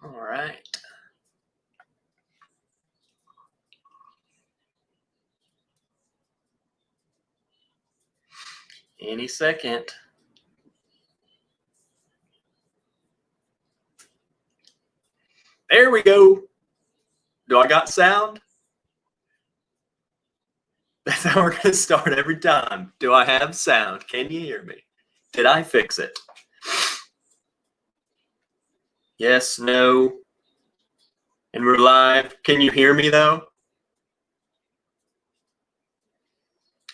All right. Any second. There we go. Do I got sound? That's how we're going to start every time. Do I have sound? Can you hear me? Did I fix it? Yes, no. And we're live. Can you hear me, though?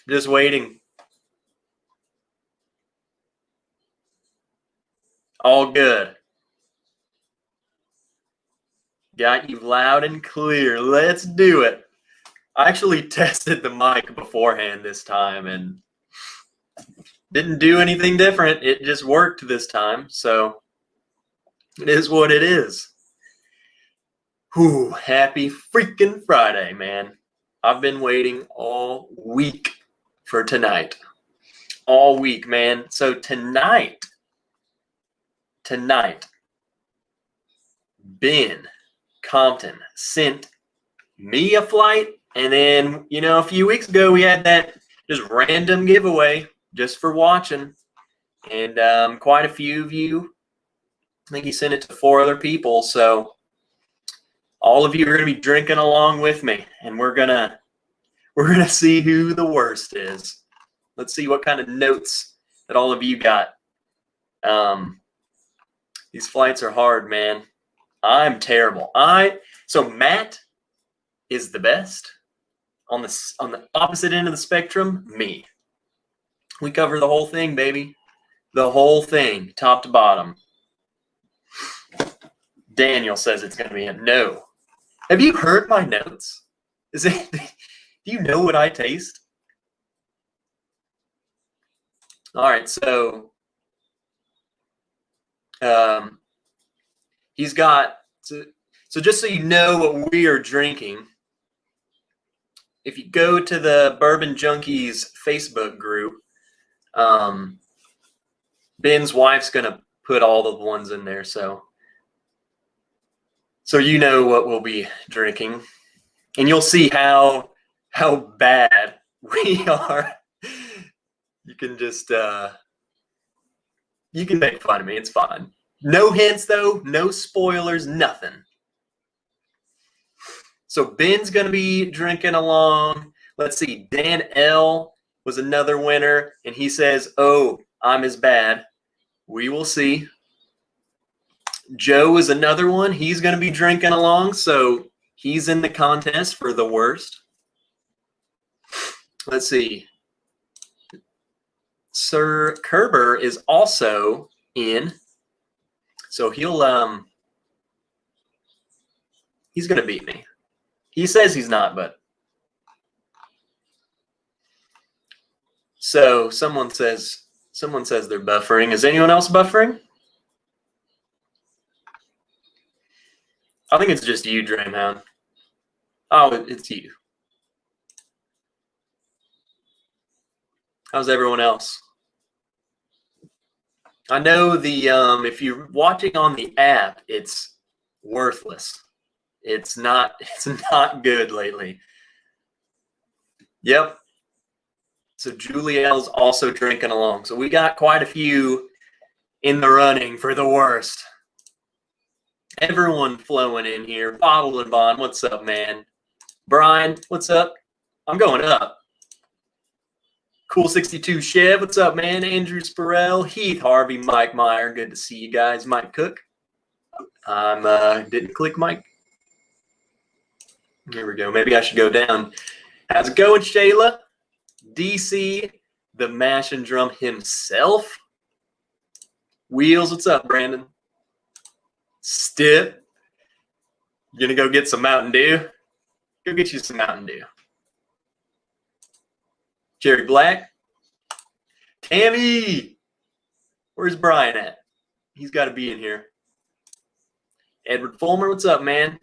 Just waiting. All good. Got you loud and clear. Let's do it. I actually tested the mic beforehand this time and didn't do anything different. It just worked this time. So it is what it is. Whew, happy freaking Friday, man. I've been waiting all week for tonight. All week, man. So tonight, Ben Compton sent me a flight. And then, a few weeks ago, we had that just random giveaway just for watching. And quite a few of you, I think he sent it to 4 other people. So all of you are going to be drinking along with me. And we're going to see who the worst is. Let's see what kind of notes that all of you got. These flights are hard, man. I'm terrible. So Matt is the best. On the opposite end of the spectrum, me. We cover the whole thing, baby. The whole thing, top to bottom. Daniel says it's going to be a no. Have you heard my notes? Do you know what I taste? All right, so he's got, so just so you know what we are drinking, if you go to the Bourbon Junkies Facebook group, Ben's wife's going to put all the ones in there, so you know what we'll be drinking. And you'll see how bad we are. You can just, you can make fun of me. It's fine. No hints, though. No spoilers. Nothing. So Ben's going to be drinking along. Let's see. Dan L. was another winner. And he says, oh, I'm as bad. We will see. Joe is another one. He's going to be drinking along. So he's in the contest for the worst. Let's see. Sir Kerber is also in. So he's going to beat me. He says he's not, but. So someone says they're buffering. Is anyone else buffering? I think it's just you, Dreamhound. Oh, it's you. How's everyone else? I know if you're watching on the app, it's worthless. It's not good lately. Yep. So Julielle's also drinking along. So we got quite a few in the running for the worst. Everyone flowing in here. Bottle and Bond, what's up, man? Brian, what's up? I'm going up. Cool 62 Chev, what's up, man? Andrew Spurrell, Heath Harvey, Mike Meyer, good to see you guys. Mike Cook, didn't click Mike. Here we go. Maybe I should go down. How's it going, Shayla? DC, the mash and drum himself. Wheels, what's up, Brandon? Stip, you gonna go get some Mountain Dew? Go get you some Mountain Dew. Jerry Black. Tammy. Where's Brian at? He's got to be in here. Edward Fulmer, what's up, man?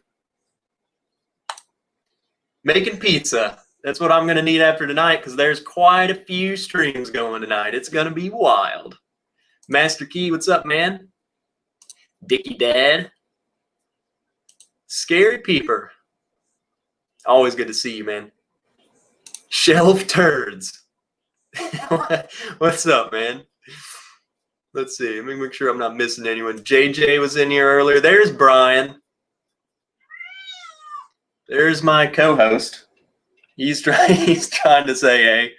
Making pizza. That's what I'm going to need after tonight because there's quite a few streams going tonight. It's going to be wild. Master Key, what's up, man? Dickie Dad. Scary Peeper. Always good to see you, man. Shelf Turds. What's up, man? Let's see. Let me make sure I'm not missing anyone. JJ was in here earlier. There's Brian. There's my co-host. He's trying to say hey.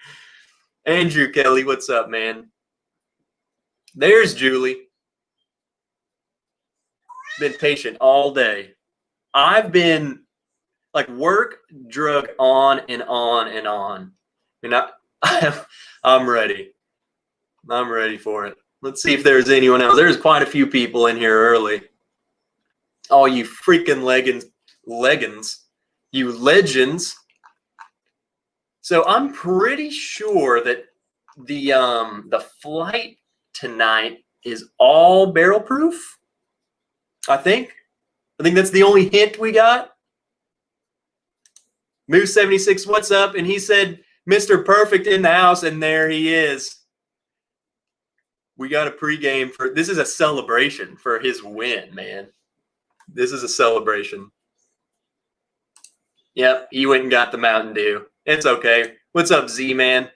Andrew Kelly, what's up, man? There's Julie. Been patient all day. I've been like work drug on and on and on. And I'm ready. I'm ready for it. Let's see if there's anyone else. There's quite a few people in here early. Oh, you freaking leggings. You legends. So I'm pretty sure that the flight tonight is all barrel proof. I think that's the only hint we got. Moose76, what's up? And he said, Mr. Perfect in the house, and there he is. We got a pregame for this is a celebration for his win, man. This is a celebration. Yep, he went and got the Mountain Dew. It's okay. What's up, Z-Man?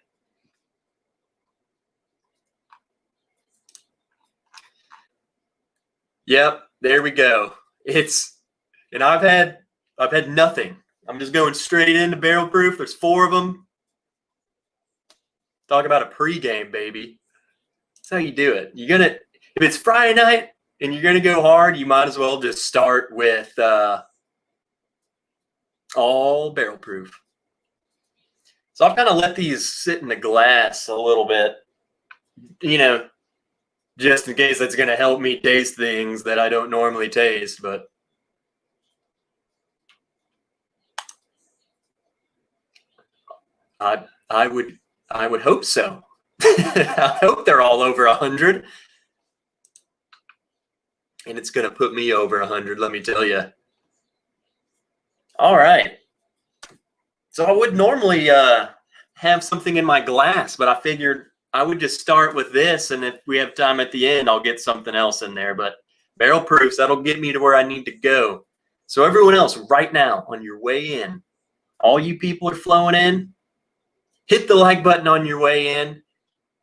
Yep, there we go. And I've had nothing. I'm just going straight into barrel proof. There's 4 of them. Talk about a pregame, baby. That's how you do it. If it's Friday night and you're gonna go hard, you might as well just start with all barrel proof. So I've kind of let these sit in the glass a little bit, just in case that's going to help me taste things that I don't normally taste. But I would hope so. I hope they're all over 100. And it's going to put me over 100, let me tell you. All right. So I would normally have something in my glass, but I figured I would just start with this, and if we have time at the end, I'll get something else in there. But barrel proofs, that'll get me to where I need to go. So everyone else, right now, on your way in, all you people are flowing in, hit the like button on your way in,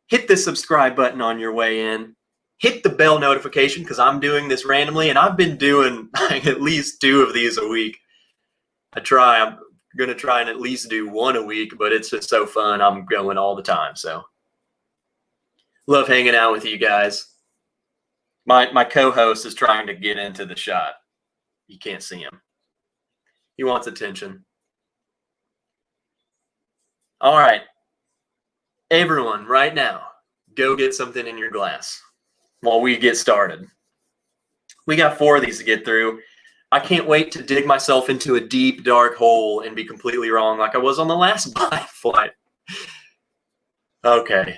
hit the subscribe button on your way in, hit the bell notification, because I'm doing this randomly, and I've been doing at least 2 of these a week. I'm going to try and at least do 1 a week, but it's just so fun. I'm going all the time. So love hanging out with you guys. My co-host is trying to get into the shot. You can't see him. He wants attention. All right. Everyone, right now, go get something in your glass while we get started. We got 4 of these to get through. I can't wait to dig myself into a deep, dark hole and be completely wrong like I was on the last buy flight. Okay.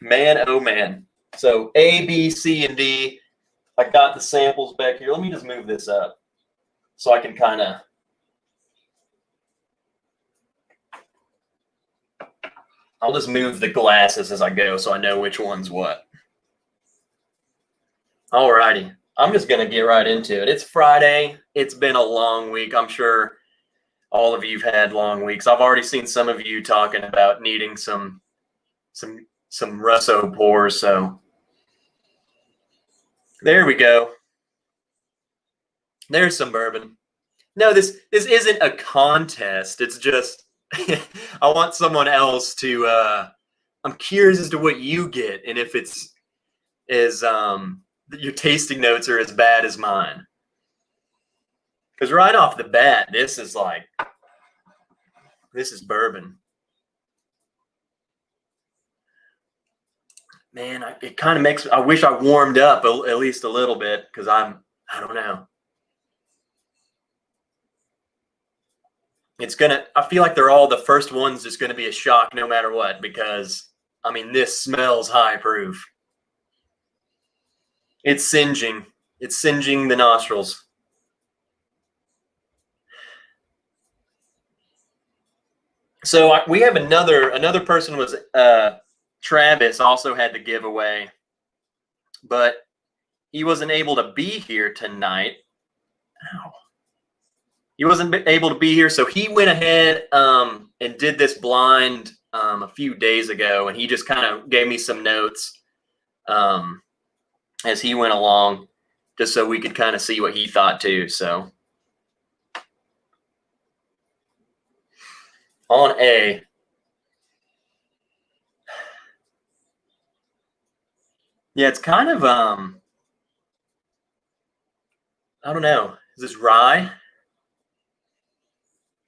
Man, oh man. So A, B, C, and D. I got the samples back here. Let me just move this up so I can kind of... I'll just move the glasses as I go so I know which one's what. All righty. I'm just going to get right into it. It's Friday. It's been a long week. I'm sure all of you've had long weeks. I've already seen some of you talking about needing some Russo pours. So there we go. There's some bourbon. No, this isn't a contest. It's just I want someone else to I'm curious as to what you get and if it's as your tasting notes are as bad as mine. Because right off the bat, this is bourbon. Man, it kind of makes, I wish I warmed up at least a little bit because I don't know. I feel like they're all the first one's just going to be a shock no matter what because, I mean, this smells high proof. It's singeing. It's singeing the nostrils. So we have another person was Travis also had the giveaway, but he wasn't able to be here tonight. Ow. He wasn't able to be here, so he went ahead and did this blind a few days ago, and he just kind of gave me some notes as he went along, just so we could kind of see what he thought too. So on A, yeah, it's kind of I don't know. Is this rye?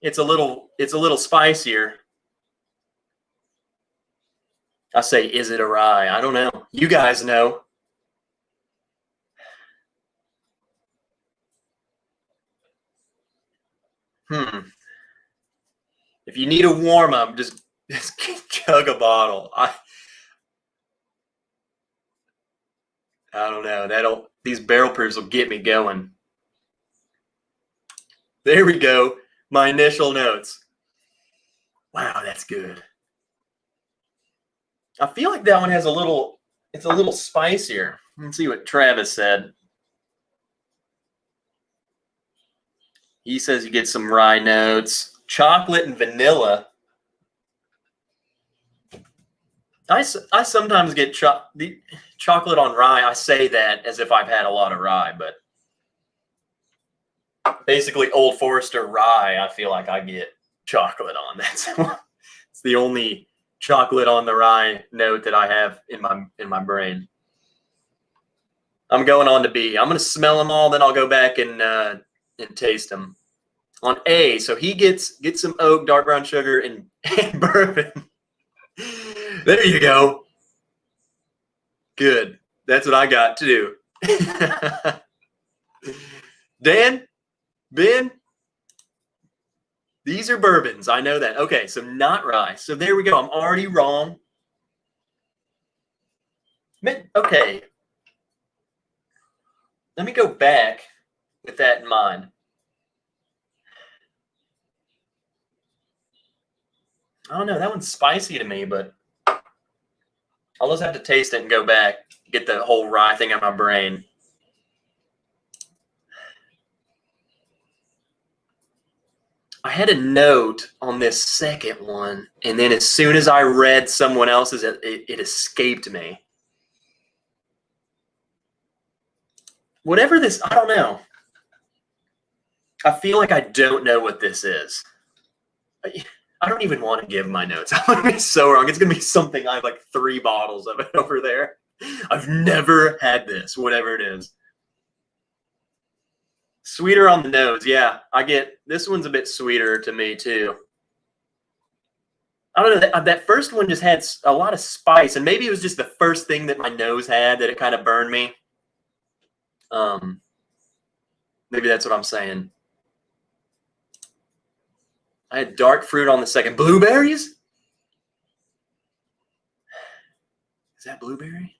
It's a little spicier. I say, is it a rye? I don't know. You guys know. If you need a warm up, just chug a bottle. I don't know. These barrel proofs will get me going. There we go. My initial notes. Wow, that's good. I feel like that one has it's a little spicier. Let's see what Travis said. He says you get some rye notes, chocolate and vanilla. I sometimes get chocolate on rye. I say that as if I've had a lot of rye, but basically Old Forester rye, I feel like I get chocolate on. It's the only chocolate on the rye note that I have in my brain. I'm going on to B. I'm going to smell them all, then I'll go back and taste them. On A, so he gets some oak, dark brown sugar, and bourbon. There you go. Good. That's what I got too. Dan, Ben, these are bourbons. I know that. Okay, so not rye. So there we go. I'm already wrong. Okay. Let me go back with that in mind. I don't know. That one's spicy to me, but I'll just have to taste it and go back, get the whole rye thing out of my brain. I had a note on this second one, and then as soon as I read someone else's, it escaped me. Whatever this, I don't know. I feel like I don't know what this is. I don't even want to give my notes. I'm going to be so wrong. It's going to be something. I have like 3 bottles of it over there. I've never had this, whatever it is. Sweeter on the nose. Yeah, this one's a bit sweeter to me too. I don't know. That first one just had a lot of spice, and maybe it was just the first thing that my nose had that it kind of burned me. Maybe that's what I'm saying. I had dark fruit on the second. Blueberries? Is that blueberry?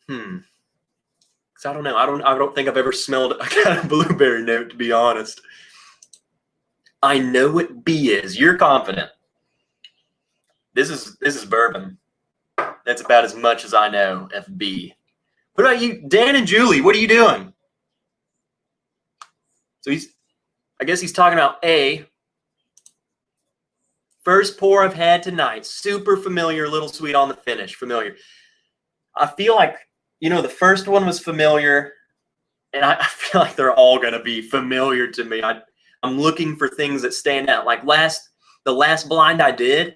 Because I don't know. I don't think I've ever smelled a kind of blueberry note, to be honest. I know what B is. You're confident. This is bourbon. That's about as much as I know. FB. What about you, Dan and Julie? What are you doing? So I guess he's talking about A. First pour I've had tonight. Super familiar, a little sweet on the finish. Familiar. I feel like, the first one was familiar, and I feel like they're all going to be familiar to me. I'm looking for things that stand out. Like the last blind I did,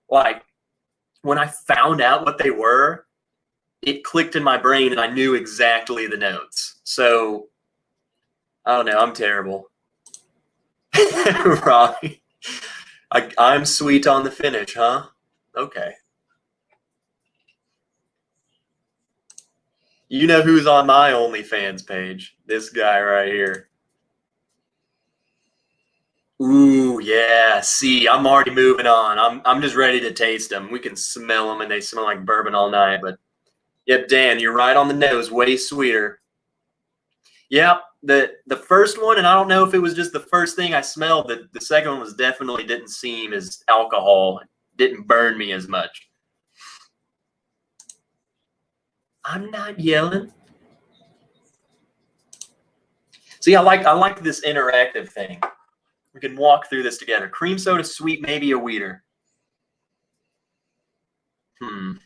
like when I found out what they were, it clicked in my brain and I knew exactly the notes. So I don't know. I'm terrible. Right. I'm sweet on the finish, huh? Okay. You know who's on my OnlyFans page? This guy right here. Ooh, yeah. See, I'm already moving on. I'm just ready to taste them. We can smell them, and they smell like bourbon all night. But yep, Dan, you're right on the nose. Way sweeter. Yep, the first one, and I don't know if it was just the first thing I smelled. The second one was definitely didn't seem as alcohol. Didn't burn me as much. I'm not yelling. See, I like this interactive thing. We can walk through this together. Cream soda, sweet, maybe a weeder. I'm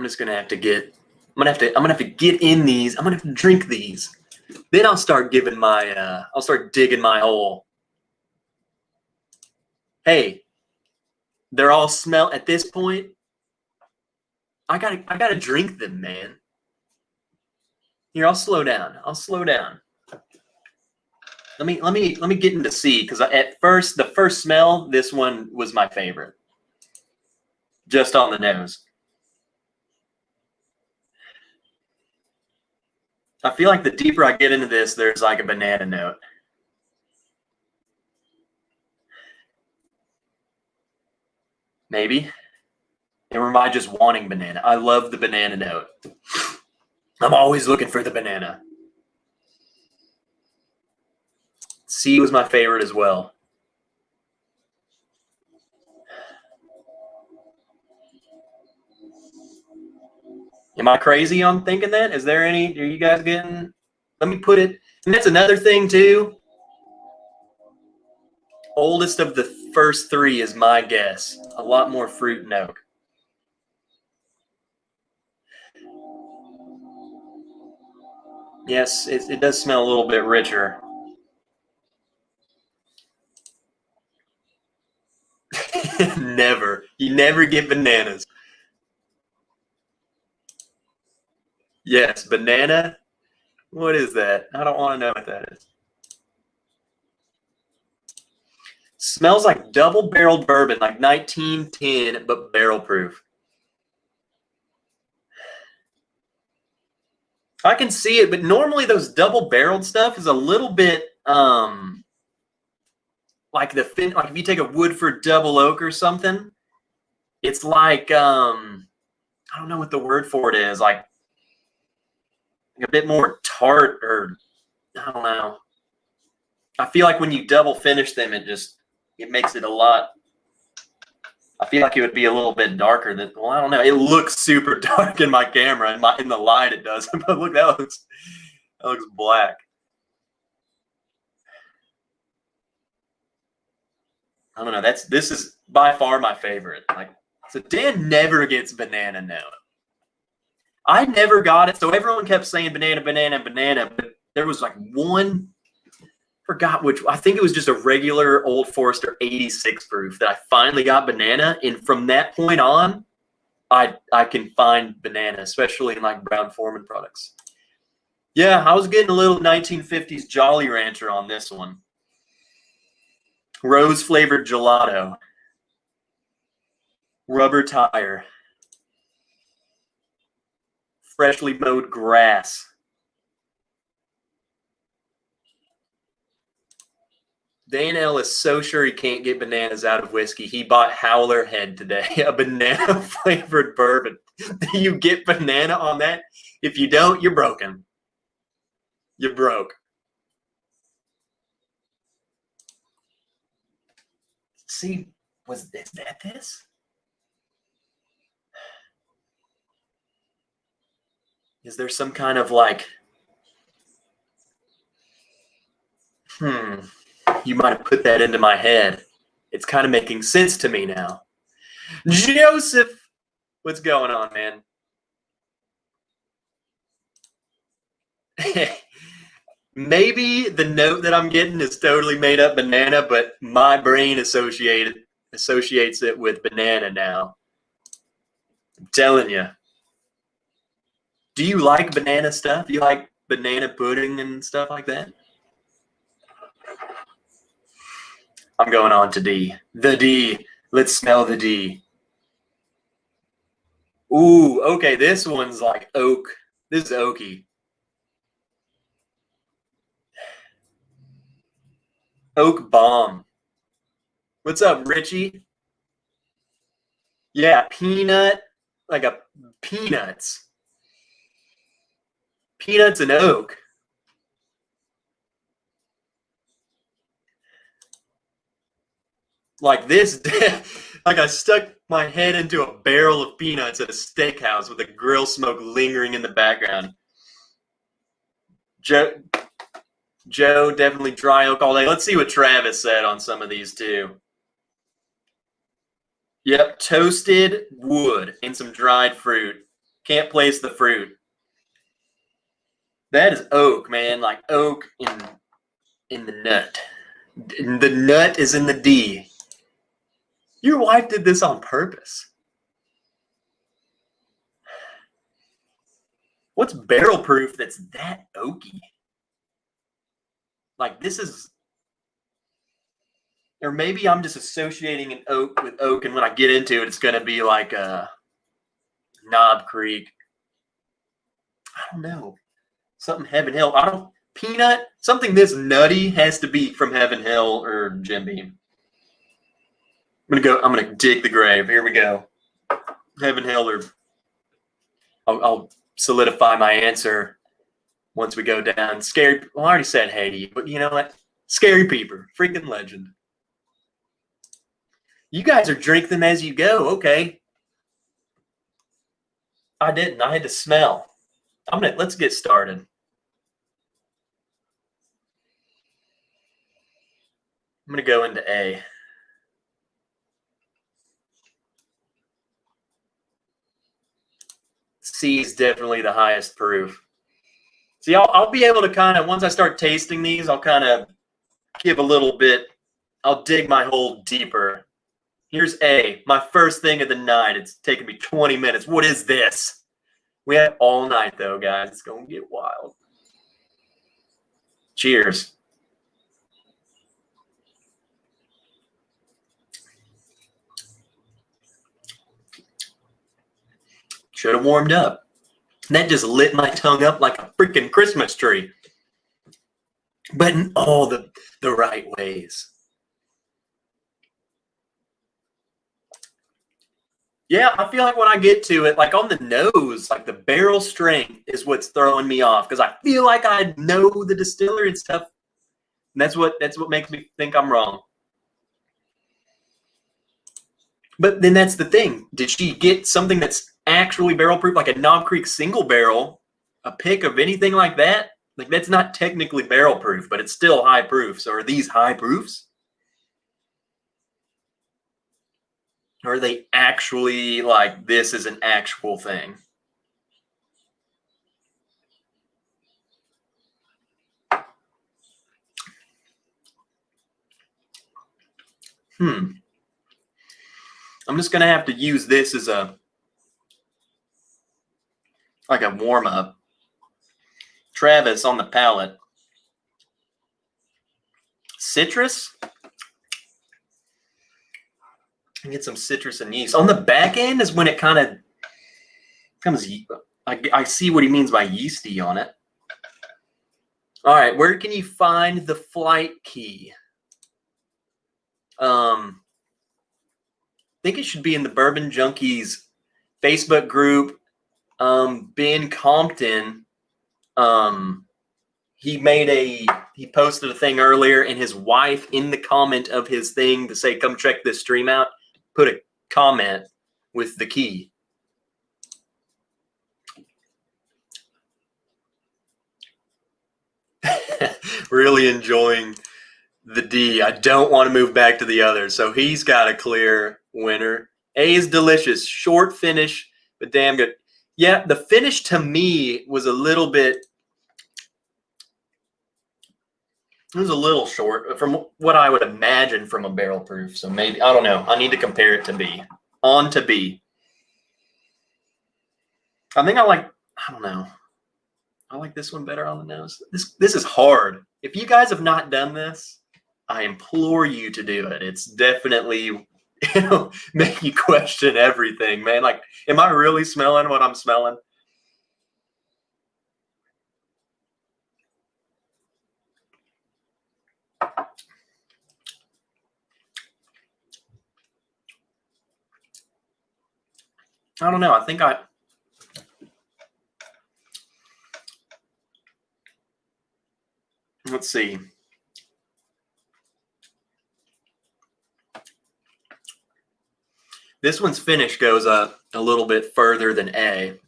just gonna have to get. I'm gonna have to get in these. I'm gonna have to drink these. Then I'll start giving my. I'll start digging my hole. Hey, they're all smell at this point. I gotta drink them, man. Here, I'll slow down. Let me get into C, because at first, the first smell, this one was my favorite. Just on the nose. I feel like the deeper I get into this, there's like a banana note. Maybe. Or am I just wanting banana? I love the banana note. I'm always looking for the banana. C was my favorite as well. Am I crazy on thinking that? Is there any, are you guys getting, let me put it, and that's another thing too. Oldest of the first three is my guess. A lot more fruit and oak. Yes, it does smell a little bit richer. Never. You never get bananas. Yes, banana. What is that? I don't want to know what that is. Smells like double-barreled bourbon, like 1910, but barrel-proof. I can see it, but normally those double-barreled stuff is a little bit like like if you take a Woodford double oak or something, it's like I don't know what the word for it is, like a bit more tart, or I don't know. I feel like when you double finish them, it makes it a lot. I feel like it would be a little bit darker than. Well, I don't know. It looks super dark in my camera, in the light it does. But look, that looks black. I don't know. This is by far my favorite. Like, so Dan never gets banana note. I never got it. So everyone kept saying banana, banana, banana, but there was like one. Forgot which. I think it was just a regular Old Forester 86 proof that I finally got banana, and from that point on, I can find banana, especially in like Brown-Forman products. Yeah, I was getting a little 1950s Jolly Rancher on this one. Rose flavored gelato. Rubber tire. Freshly mowed grass. Dane is so sure he can't get bananas out of whiskey. He bought Howler Head today, a banana flavored bourbon. Do you get banana on that? If you don't, you're broken. You're broke. See, is that this? Is there some kind of like, you might have put that into my head. It's kind of making sense to me now. Joseph, what's going on, man? Maybe the note that I'm getting is totally made up banana, but my brain associates it with banana now. I'm telling you. Do you like banana stuff? Do you like banana pudding and stuff like that? I'm going on to D. The D. Let's smell the D. Ooh, okay, this one's like oak. This is oaky. Oak bomb. What's up, Richie? Yeah, peanut, like a peanuts. Peanuts and oak. Like this, like I stuck my head into a barrel of peanuts at a steakhouse with the grill smoke lingering in the background. Joe, definitely dry oak all day. Let's see what Travis said on some of these too. Yep, toasted wood and some dried fruit. Can't place the fruit. That is oak, man. Like oak in the nut. The nut is in the D. Your wife did this on purpose. What's barrel proof that's that oaky? Like this is, or maybe I'm just associating an oak with oak, and when I get into it, it's going to be like a Knob Creek. I don't know. Something Heaven Hill. I don't peanut. Something this nutty has to be from Heaven Hill or Jim Beam. I'm gonna dig the grave. Here we go. Heaven Hill or I'll solidify my answer once we go down. Scary. Well, I already said Haiti, but you know what? Scary Peeper, freaking legend. You guys are drinking them as you go. Okay. I didn't. I had to smell. Let's get started. I'm gonna go into A. C is definitely the highest proof. See, I'll be able to kind of, once I start tasting these, I'll kind of give a little bit, I'll dig my hole deeper. Here's A, my first thing of the night. It's taken me 20 minutes. What is this? We have all night, though, guys. It's going to get wild. Cheers. Should have warmed up. That just lit my tongue up like a freaking Christmas tree. But in all the right ways. Yeah, I feel like when I get to it, like on the nose, like the barrel strength is what's throwing me off because I feel like I know the distillery and stuff. And that's what makes me think I'm wrong. But then that's the thing. Did she get something that's actually barrel proof, like a Knob Creek single barrel, a pick of anything like that? Like that's not technically barrel proof, but it's still high proof. So are these high proofs? Or are they actually like this is an actual thing? I'm just gonna have to use this as a warm up. Travis on the palate. Citrus. And get some citrus and yeast. On the back end is when it kind of comes. I see what he means by yeasty on it. All right, where can you find the flight key? I think it should be in the Bourbon Junkies Facebook group. Ben Compton, he posted a thing earlier, and his wife in the comment of his thing to say, "Come check this stream out," put a comment with the key. Really enjoying the D. I don't want to move back to the other. So he's got a clear winner. A is delicious. Short finish, but damn good. Yeah, the finish to me was a little bit, it was a little short from what I would imagine from a barrel proof. So maybe, I don't know. I need to compare it to B. On to B. I think I don't know. I like this one better on the nose. This is hard. If you guys have not done this, I implore you to do it. It's definitely, make you question everything, man. Like, am I really smelling what I'm smelling? I don't know. I think let's see. This one's finish goes up a little bit further than A.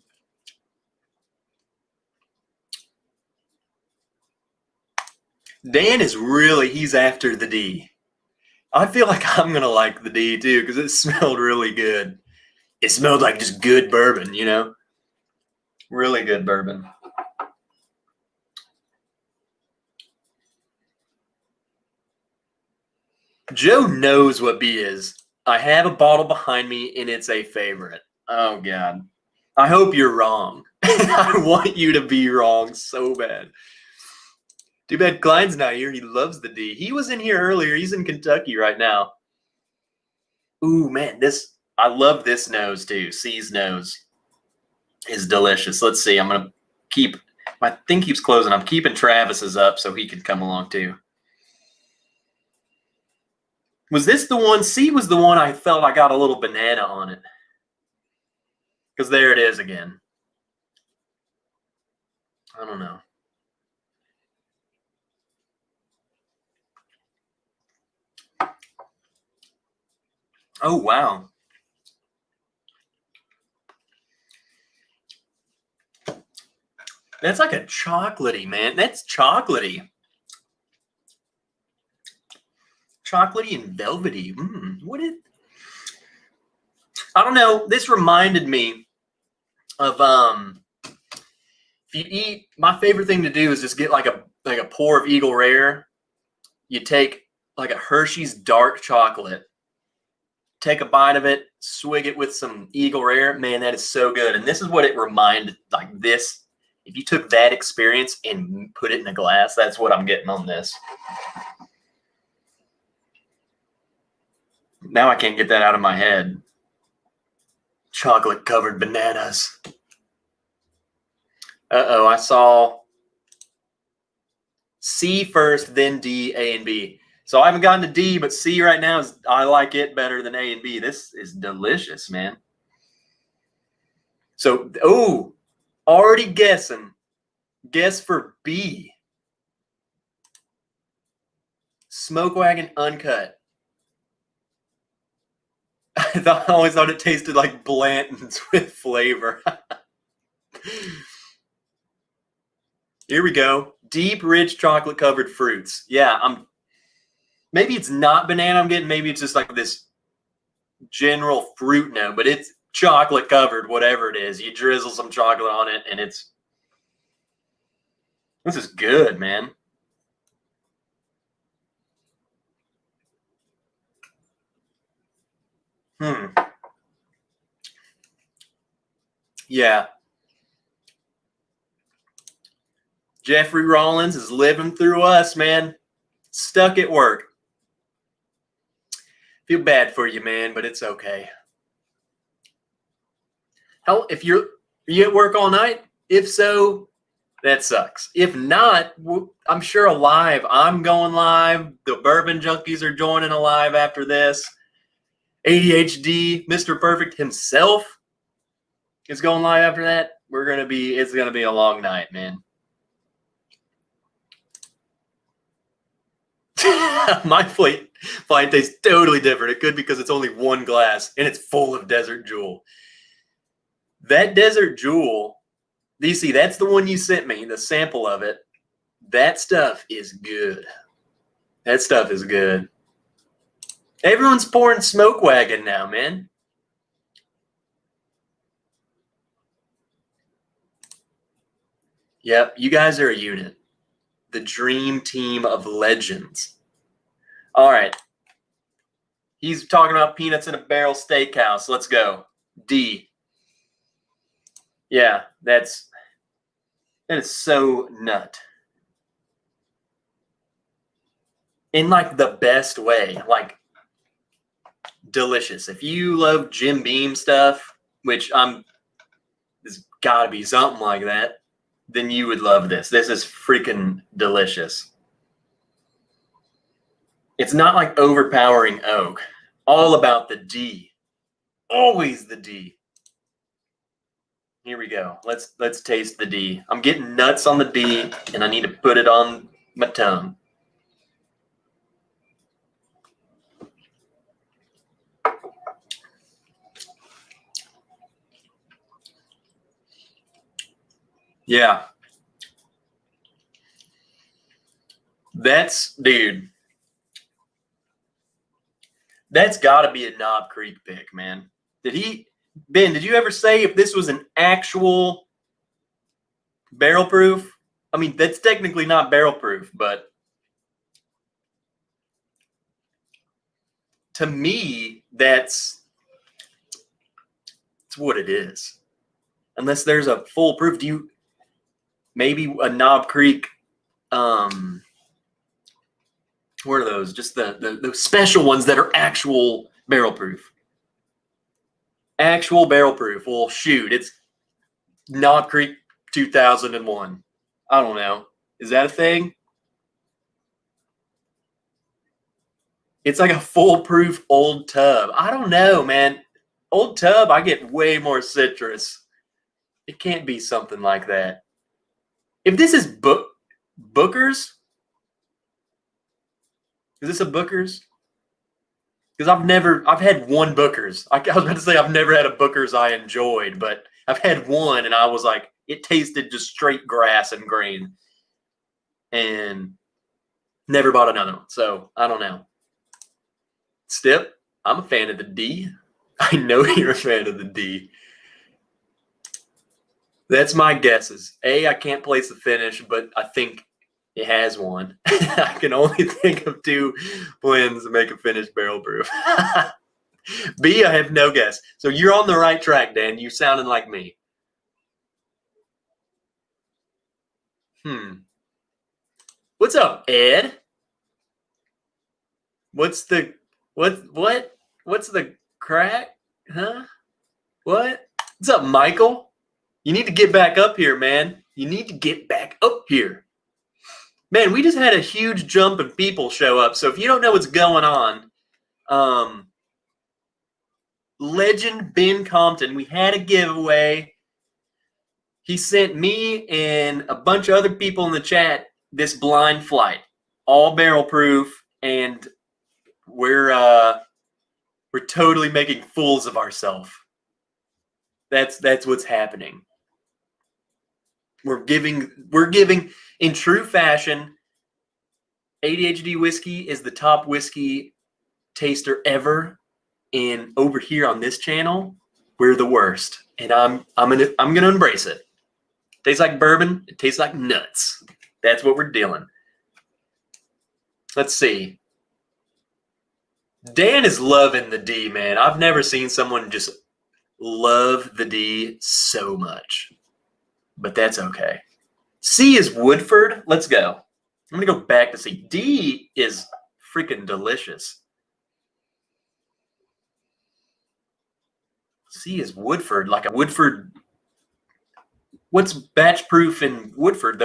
Dan is he's after the D. I feel like I'm going to like the D too because it smelled really good. It smelled like just good bourbon, you know? Really good bourbon. Joe knows what B is. I have a bottle behind me and it's a favorite. Oh, God. I hope you're wrong. I want you to be wrong so bad. Too bad Klein's not here. He loves the D. He was in here earlier. He's in Kentucky right now. Ooh, man, I love this nose too. C's nose is delicious. Let's see. I'm going to keep, my thing keeps closing. I'm keeping Travis's up so he can come along too. Was this the one? C was the one I felt I got a little banana on it. Because there it is again. I don't know. Oh, wow. That's like a chocolatey, man. That's chocolatey. Chocolatey and velvety. I don't know. This reminded me of if you eat, my favorite thing to do is just get like a pour of Eagle Rare. You take like a Hershey's dark chocolate, take a bite of it, swig it with some Eagle Rare. Man, that is so good. And this is what it reminded, like this. If you took that experience and put it in a glass, that's what I'm getting on this. Now I can't get that out of my head. Chocolate-covered bananas. Uh-oh, I saw C first, then D, A, and B. So I haven't gotten to D, but C right now, I like it better than A and B. This is delicious, man. So, already guessing. Guess for B. Smoke Wagon Uncut. I always thought it tasted like Blanton's with flavor. Here we go. Deep, rich, chocolate-covered fruits. Yeah, maybe it's not banana I'm getting. Maybe it's just like this general fruit note, but it's chocolate-covered, whatever it is. You drizzle some chocolate on it, and this is good, man. Yeah. Jeffrey Rollins is living through us, man. Stuck at work. Feel bad for you, man, but it's okay. Hell, are you at work all night? If so, that sucks. If not, I'm sure I'm going live. The Bourbon Junkies are joining live after this. ADHD, Mr. Perfect himself is going live after that. It's gonna be a long night, man. My flight tastes totally different. It could because it's only one glass and it's full of Desert Jewel. That Desert Jewel, you see, that's the one you sent me, the sample of it. That stuff is good. That stuff is good. Everyone's pouring Smoke Wagon now, man. Yep, you guys are a unit. The dream team of legends. All right. He's talking about peanuts in a barrel steakhouse. Let's go. D. Yeah, that is so nut. In like the best way, like delicious. If you love Jim Beam stuff, which there's gotta be something like that, then you would love this. This is freaking delicious. It's not like overpowering oak. All about the D. Always the D. Here we go. Let's taste the D. I'm getting nuts on the D, and I need to put it on my tongue. Yeah. Dude, that's got to be a Knob Creek pick, man. Ben, did you ever say if this was an actual barrel proof? I mean, that's technically not barrel proof, but to me, that's what it is. Unless there's a full proof, maybe a Knob Creek, what are those? Just the special ones that are actual barrel proof. Actual barrel proof. Well, shoot, it's Knob Creek 2001. I don't know. Is that a thing? It's like a foolproof old tub. I don't know, man. Old tub, I get way more citrus. It can't be something like that. If this is Booker's, is this a Booker's? Because I've had one Booker's. I was about to say I've never had a Booker's I enjoyed, but I've had one and I was like, it tasted just straight grass and grain. And never bought another one. So I don't know. Stip, I'm a fan of the D. I know you're a fan of the D. That's my guesses. I can't place the finish, but I think it has one. I can only think of two blends to make a finished barrel proof. B, I have no guess. So you're on the right track, Dan. You sounding like me. What's up, Ed? What's the crack? Huh? What? What's up, Michael? You need to get back up here, man. You need to get back up here. Man, we just had a huge jump of people show up. So if you don't know what's going on, legend Ben Compton, we had a giveaway. He sent me and a bunch of other people in the chat this blind flight, all barrel proof, and we're totally making fools of ourselves. That's what's happening. We're giving in true fashion. ADHD whiskey is the top whiskey taster ever, and over here on this channel, we're the worst. And I'm gonna embrace it. Tastes like bourbon. It tastes like nuts. That's what we're dealing. Let's see. Dan is loving the D, man. I've never seen someone just love the D so much. But that's okay. C is Woodford. Let's go. I'm going to go back to C. D is freaking delicious. C is Woodford, like a Woodford. What's batch proof in Woodford?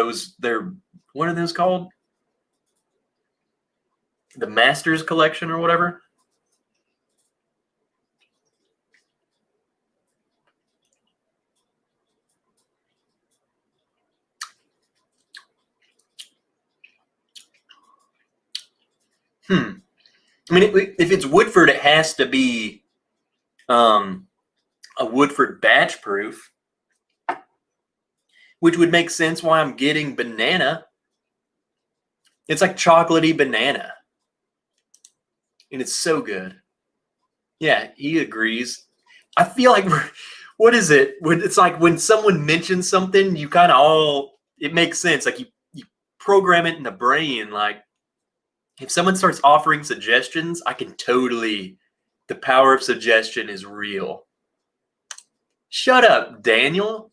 What are those called? The Masters Collection or whatever? I mean, if it's Woodford, it has to be a Woodford batch proof, which would make sense why I'm getting banana. It's like chocolatey banana. And it's so good. Yeah, he agrees. I feel like what is it? It's like when someone mentions something, you kind of it makes sense. Like you program it in the brain. Like if someone starts offering suggestions, I can totally, the power of suggestion is real. Shut up, Daniel.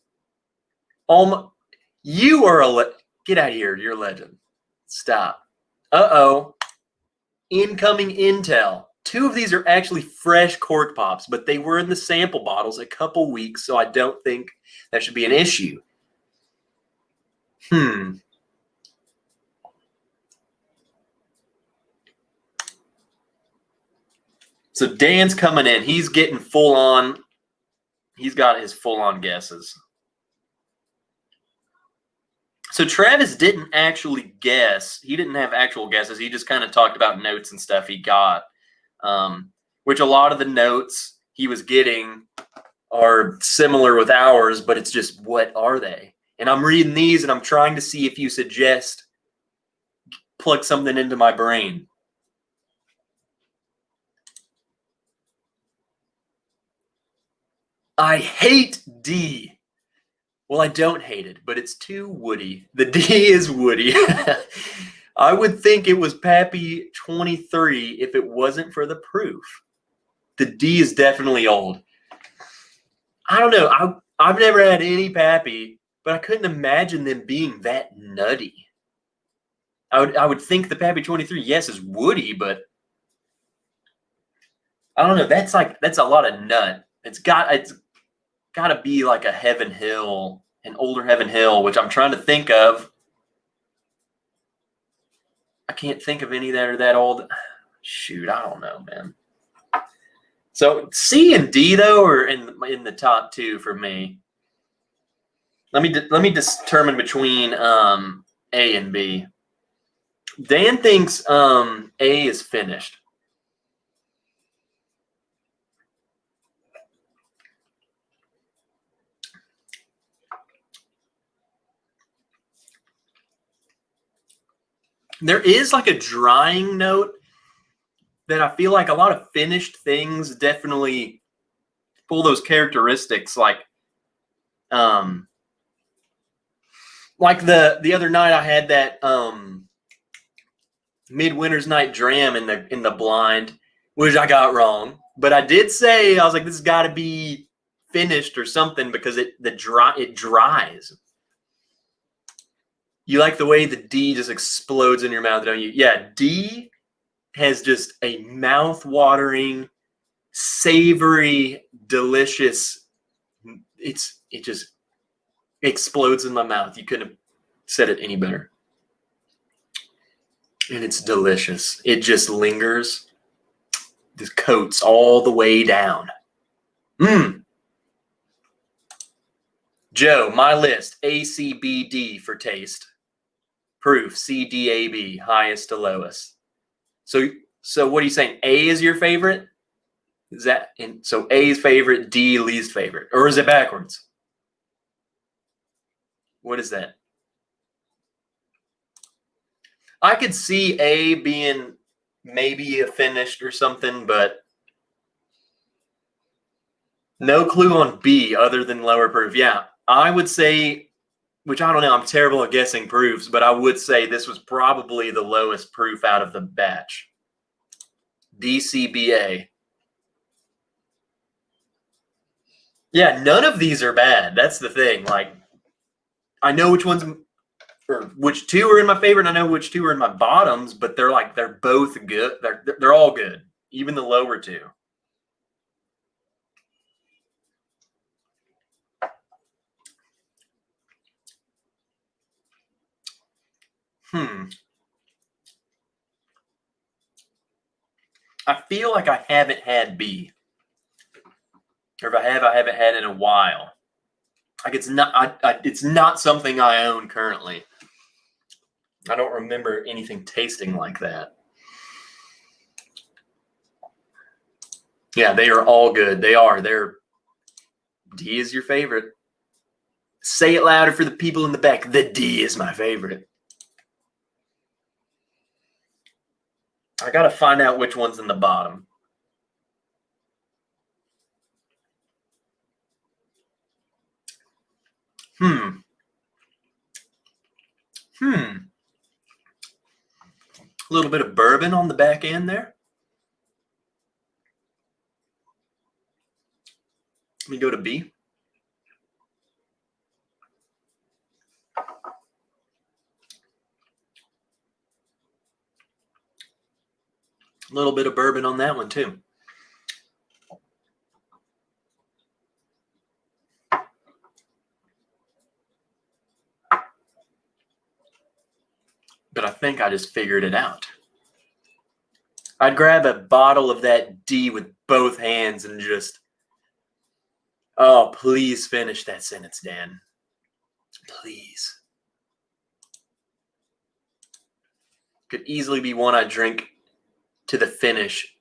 You are get out of here. You're a legend. Stop. Uh-oh. Incoming intel. 2 of these are actually fresh cork pops, but they were in the sample bottles a couple weeks, so I don't think that should be an issue. So Dan's coming in. He's getting full on. He's got his full on guesses. So Travis didn't actually guess. He didn't have actual guesses. He just kind of talked about notes and stuff he got, which a lot of the notes he was getting are similar with ours, but it's just, what are they? And I'm reading these and I'm trying to see if you suggest plug something into my brain. I hate D. Well, I don't hate it, but it's too woody. The D is woody. I would think it was Pappy 23 if it wasn't for the proof. The D is definitely old. I don't know. I've never had any Pappy, but I couldn't imagine them being that nutty. I would think the Pappy 23, yes, is woody, but I don't know. That's a lot of nut. It's got to be like a Heaven Hill, an older Heaven Hill, which I'm trying to think of. I can't think of any that are that old. Shoot, I don't know, man. So C and D though are in the top two for me. Let me determine between A and B. Dan thinks A is finished. There is like a drying note that I feel like a lot of finished things definitely pull those characteristics, like the other night I had that Midwinter's Night Dram in the blind, which I got wrong, but I did say I was like, this has got to be finished or something because it dries. You like the way the D just explodes in your mouth, don't you? Yeah, D has just a mouth-watering, savory, delicious. It just explodes in my mouth. You couldn't have said it any better. And it's delicious. It just lingers. This coats all the way down. Joe, my list: A, C, B, D for taste. Proof: C, D, A, B, highest to lowest. So what are you saying? A is your favorite? Is that so? A is favorite, D least favorite, or is it backwards? What is that? I could see A being maybe a finished or something, but no clue on B other than lower proof. Yeah, I would say, which I don't know, I'm terrible at guessing proofs, but I would say this was probably the lowest proof out of the batch. DCBA. Yeah, none of these are bad. That's the thing. Like, I know which ones, or which two are in my favorite, and I know which two are in my bottoms, but they're both good. They're all good, even the lower two. I feel like I haven't had B. Or if I have, I haven't had it in a while. Like it's not something I own currently. I don't remember anything tasting like that. Yeah, they are all good. They're D is your favorite. Say it louder for the people in the back. The D is my favorite. I got to find out which one's in the bottom. A little bit of bourbon on the back end there. Let me go to B. A little bit of bourbon on that one too. But I think I just figured it out. I'd grab a bottle of that D with both hands and just, oh, please finish that sentence, Dan. Please. Could easily be one I drink to the finish.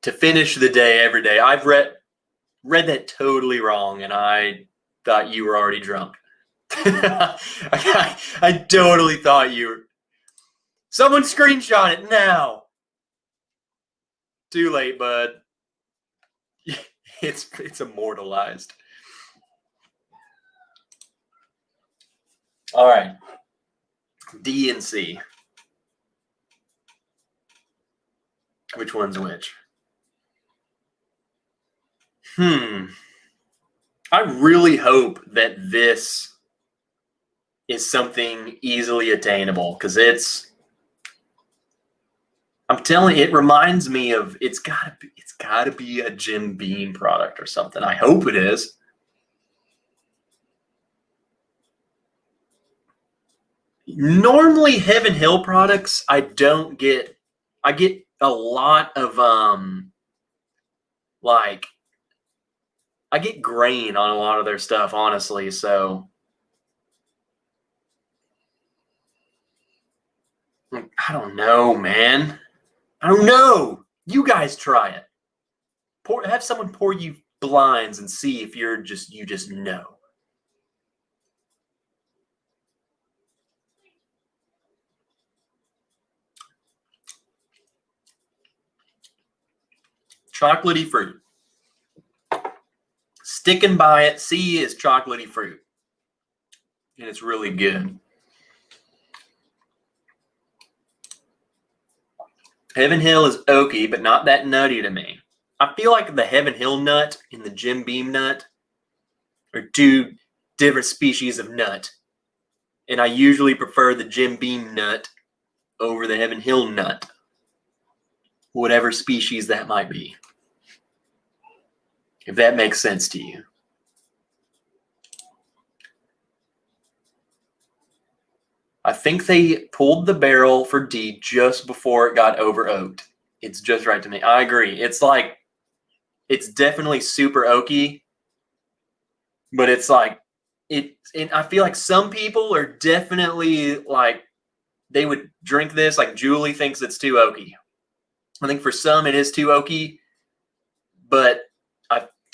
To finish the day every day. I've read that totally wrong, and I thought you were already drunk. I totally thought you were. Someone screenshot it now. Too late, bud. It's immortalized. All right. D and C. Which one's which? I really hope that this is something easily attainable, because I'm telling you, it reminds me of it's gotta be a Jim Beam product or something. I hope it is. Normally Heaven Hill products, I get a lot of like I get grain on a lot of their stuff, honestly, so I don't know, man. I don't know. You guys try it. Have someone pour you blinds and see if you just know. Chocolatey fruit. Sticking by it. C is chocolatey fruit. And it's really good. Heaven Hill is oaky, but not that nutty to me. I feel like the Heaven Hill nut and the Jim Beam nut are two different species of nut. And I usually prefer the Jim Beam nut over the Heaven Hill nut. Whatever species that might be. If that makes sense to you. I think they pulled the barrel for D just before it got over oaked. It's just right to me. I agree. It's definitely super oaky, but it's like and I feel like some people are definitely like they would drink this. Like Julie thinks it's too oaky. I think for some it is too oaky, but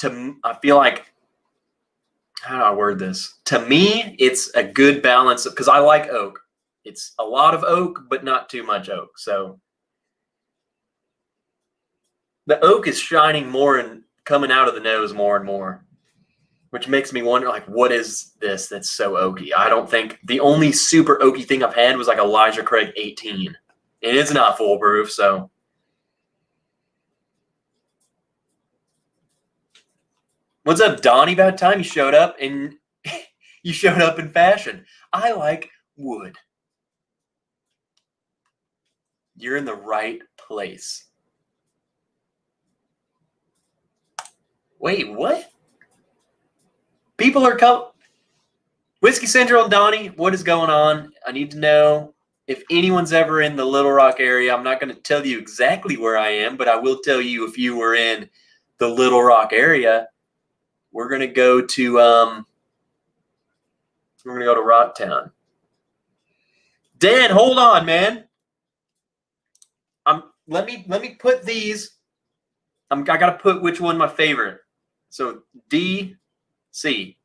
I feel like, how do I word this? To me, it's a good balance because I like oak. It's a lot of oak, but not too much oak. So the oak is shining more and coming out of the nose more and more, which makes me wonder, like, what is this that's so oaky? I don't think the only super oaky thing I've had was like Elijah Craig 18. And it's not foolproof, so. What's up, Donnie? About time you showed up, and you showed up in fashion. I like wood. You're in the right place. Wait, what? People are coming. Whiskey Central and Donnie, what is going on? I need to know if anyone's ever in the Little Rock area. I'm not going to tell you exactly where I am, but I will tell you if you were in the Little Rock area. We're going to go to Rocktown. Dan, hold on, man. Let me put these. I got to put which one my favorite. So D, C.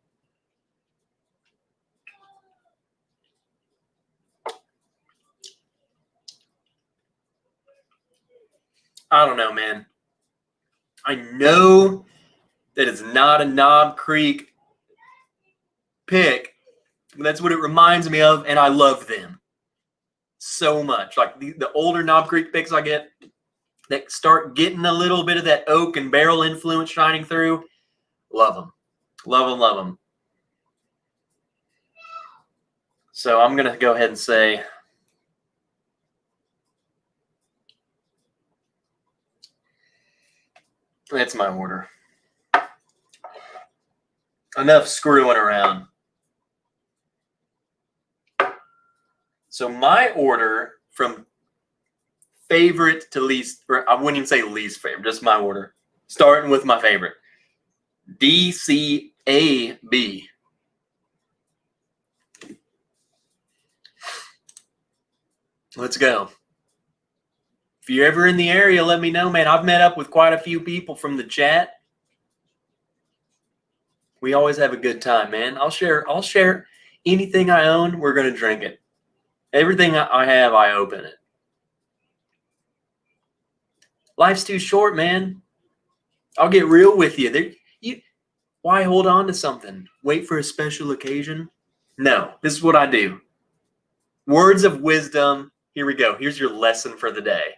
I don't know, man. I know that it's not a Knob Creek pick. That's what it reminds me of, and I love them so much. Like the older Knob Creek picks I get that start getting a little bit of that oak and barrel influence shining through. Love them. Love them, love them. So I'm going to go ahead and say that's my order. Enough screwing around. So my order from favorite to least, or I wouldn't even say least favorite, just my order. Starting with my favorite. D, C, A, B. Let's go. If you're ever in the area, let me know, man. I've met up with quite a few people from the chat. We always have a good time, man. I'll share. Anything I own, we're going to drink it. Everything I have, I open it. Life's too short, man. I'll get real with you. Why hold on to something? Wait for a special occasion? No, this is what I do. Words of wisdom. Here we go. Here's your lesson for the day.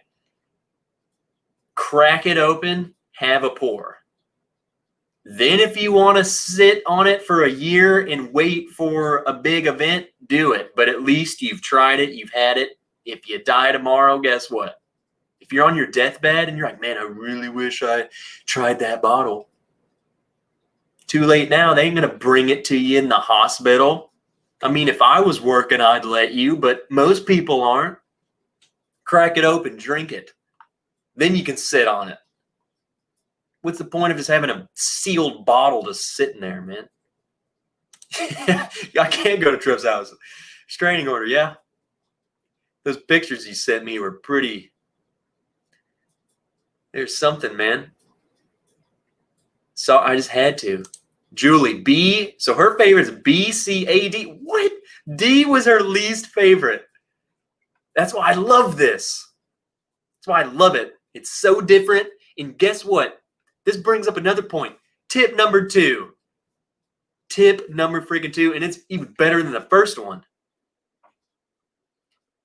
Crack it open, have a pour. Then if you want to sit on it for a year and wait for a big event, do it. But at least you've tried it, you've had it. If you die tomorrow, guess what? If you're on your deathbed and you're like, man, I really wish I tried that bottle. Too late now. They ain't going to bring it to you in the hospital. I mean, if I was working, I'd let you, but most people aren't. Crack it open, drink it. Then you can sit on it. What's the point of just having a sealed bottle just sitting there, man? I can't go to Tripp's house. Restraining order, yeah. Those pictures you sent me were pretty. There's something, man. So I just had to. Julie, B. So her favorite is B, C, A, D. What? D was her least favorite. That's why I love this. That's why I love it. It's so different. And guess what? This brings up another point. Tip number 2. Tip number freaking 2. And it's even better than the first one.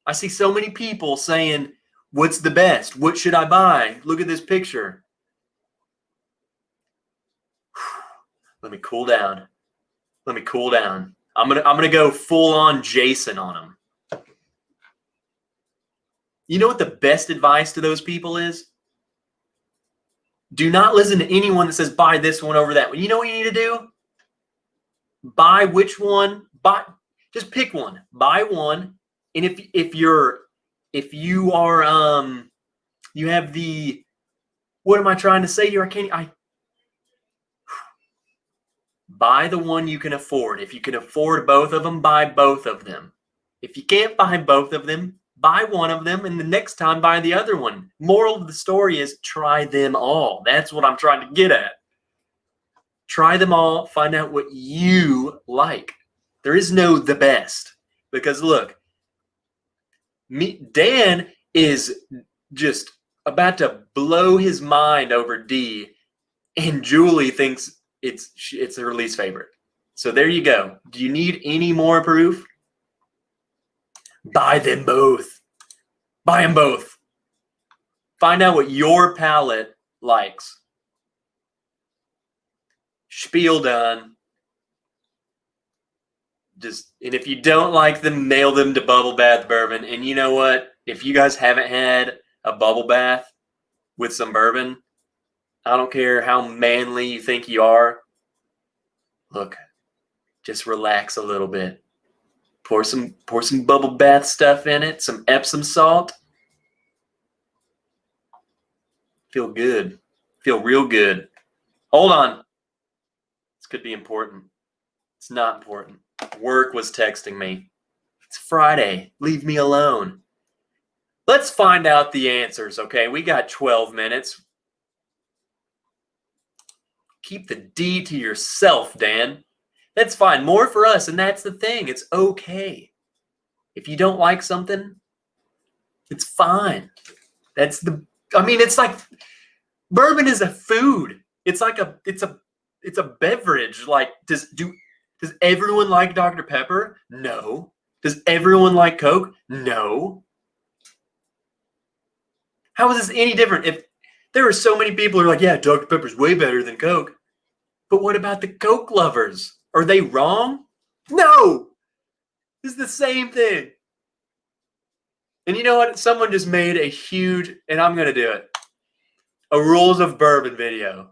I see so many people saying, what's the best? What should I buy? Look at this picture. Let me cool down. Let me cool down. I'm gonna go full on Jason on them. You know what the best advice to those people is? Do not listen to anyone that says buy this one over that one. You know what you need to do? Buy which one? Just pick one. Buy one. And if you are you have the, what am I trying to say here? Buy the one you can afford. If you can afford both of them, buy both of them. If you can't buy both of them, buy one of them, and the next time buy the other one. Moral of the story is try them all. That's what I'm trying to get at. Try them all. Find out what you like. There is no the best. Because look, Dan is just about to blow his mind over D, and Julie thinks it's her least favorite. So there you go. Do you need any more proof? Buy them both. Buy them both. Find out what your palate likes. Spiel done. And if you don't like them, mail them to Bubble Bath Bourbon. And you know what? If you guys haven't had a bubble bath with some bourbon, I don't care how manly you think you are. Look, just relax a little bit. Pour some bubble bath stuff in it, some Epsom salt. Feel good. Feel real good. Hold on. This could be important. It's not important. Work was texting me. It's Friday. Leave me alone. Let's find out the answers, okay? We got 12 minutes. Keep the D to yourself, Dan. That's fine. More for us, and that's the thing. It's okay. If you don't like something, it's fine. It's like bourbon is a food. It's a beverage. Like, does everyone like Dr. Pepper? No. Does everyone like Coke? No. How is this any different? If there are so many people who are like, yeah, Dr. Pepper's way better than Coke. But what about the Coke lovers? Are they wrong? No. It's the same thing. And you know what? Someone just made a huge, and I'm going to do it, a rules of bourbon video.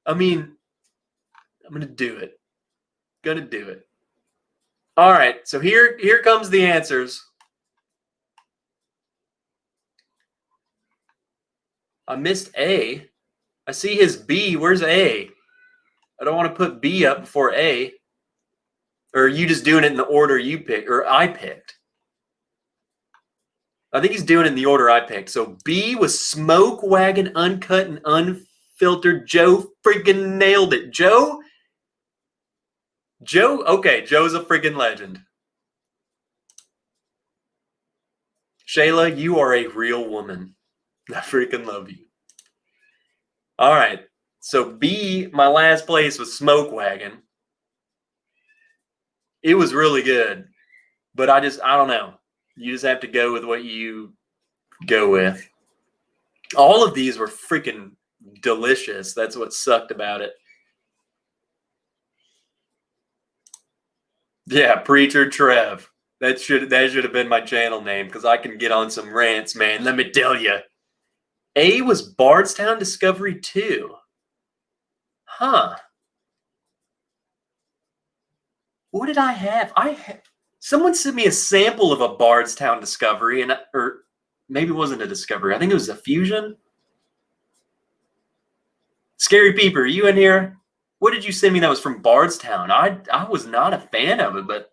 I'm going to do it. Gonna do it. All right. So here comes the answers. I missed A. I see his B. Where's A? I don't want to put B up before A. Or are you just doing it in the order you picked, or I picked? I think he's doing it in the order I picked. So B was Smoke Wagon Uncut and Unfiltered. Joe freaking nailed it. Joe, Joe, okay, Joe's a freaking legend. Shayla, you are a real woman. I freaking love you. All right. So B, my last place was Smoke Wagon. It was really good, but I don't know. You just have to go with what you go with. All of these were freaking delicious. That's what sucked about it. Yeah, Preacher Trev. That should have been my channel name because I can get on some rants, man. Let me tell you. A was Bardstown Discovery 2. Huh. What did I have? Someone sent me a sample of a Bardstown Discovery, or maybe it wasn't a Discovery. I think it was a Fusion. Scary Peeper, you in here? What did you send me that was from Bardstown? I was not a fan of it, but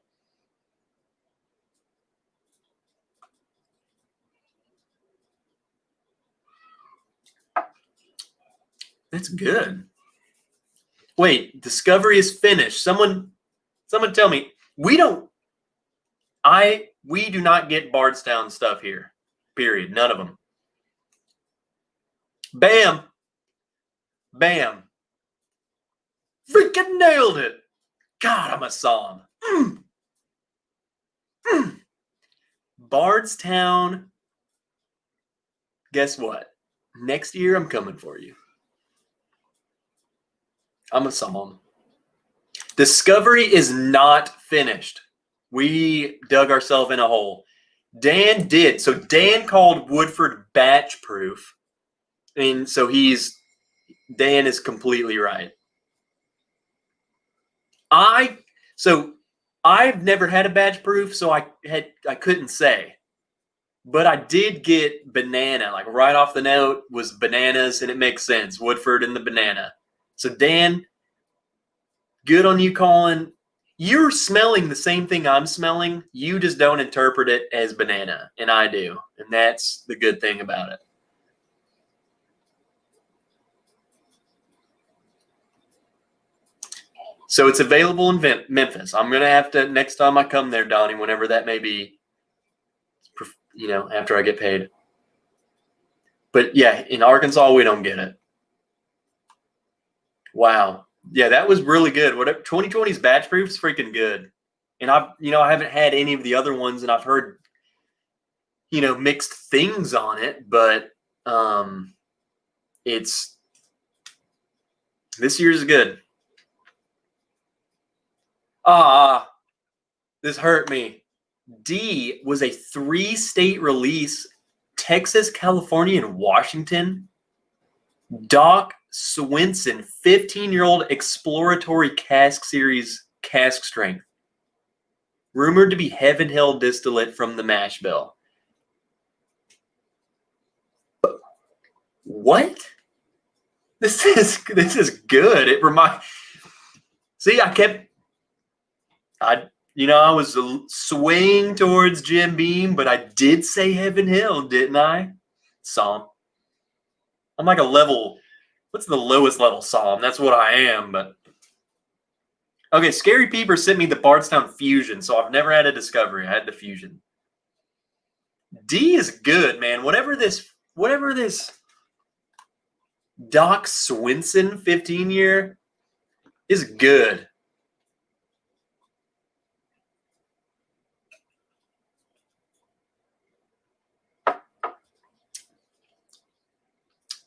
that's good. Wait, Discovery is finished. Someone tell me. We do not get Bardstown stuff here. Period. None of them. Bam. Bam. Freaking nailed it. God, I'm a somm. Bardstown. Guess what? Next year, I'm coming for you. I'm a somm. Discovery is not finished. We dug ourselves in a hole. Dan did. So Dan called Woodford batch proof. And so Dan is completely right. I've never had a batch proof, so I couldn't say. But I did get banana, like right off the note was bananas, and it makes sense. Woodford and the banana. So Dan, good on you calling. You're smelling the same thing I'm smelling. You just don't interpret it as banana, and I do. And that's the good thing about it. So it's available in Memphis. I'm going to have to, next time I come there, Donnie, whenever that may be, after I get paid. But yeah, in Arkansas, we don't get it. Wow. Yeah, that was really good. 2020's batch proof is freaking good. And I haven't had any of the other ones, and I've heard, mixed things on it, but this year's good. This hurt me. D was a 3-state release: Texas, California, and Washington. Doc Swinson, 15-year-old exploratory cask series cask strength. Rumored to be Heaven Hill distillate from the mash bill. What? This is good. It See, I was swaying towards Jim Beam, but I did say Heaven Hill, didn't I? Somm. I'm like a level. What's the lowest level somm? That's what I am, but. Okay, Scary Peeper sent me the Bardstown Fusion, so I've never had a Discovery. I had the Fusion. D is good, man. Whatever this Doc Swinson 15-year is good.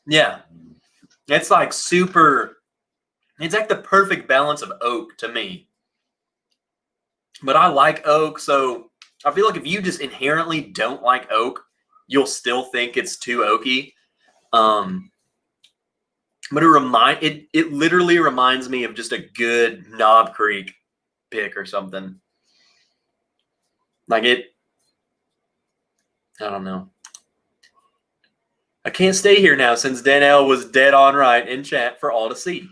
Yeah. It's like it's like the perfect balance of oak to me. But I like oak, so I feel like if you just inherently don't like oak, you'll still think it's too oaky. But it literally reminds me of just a good Knob Creek pick or something. Like I don't know. I can't stay here now since Danelle was dead on right in chat for all to see.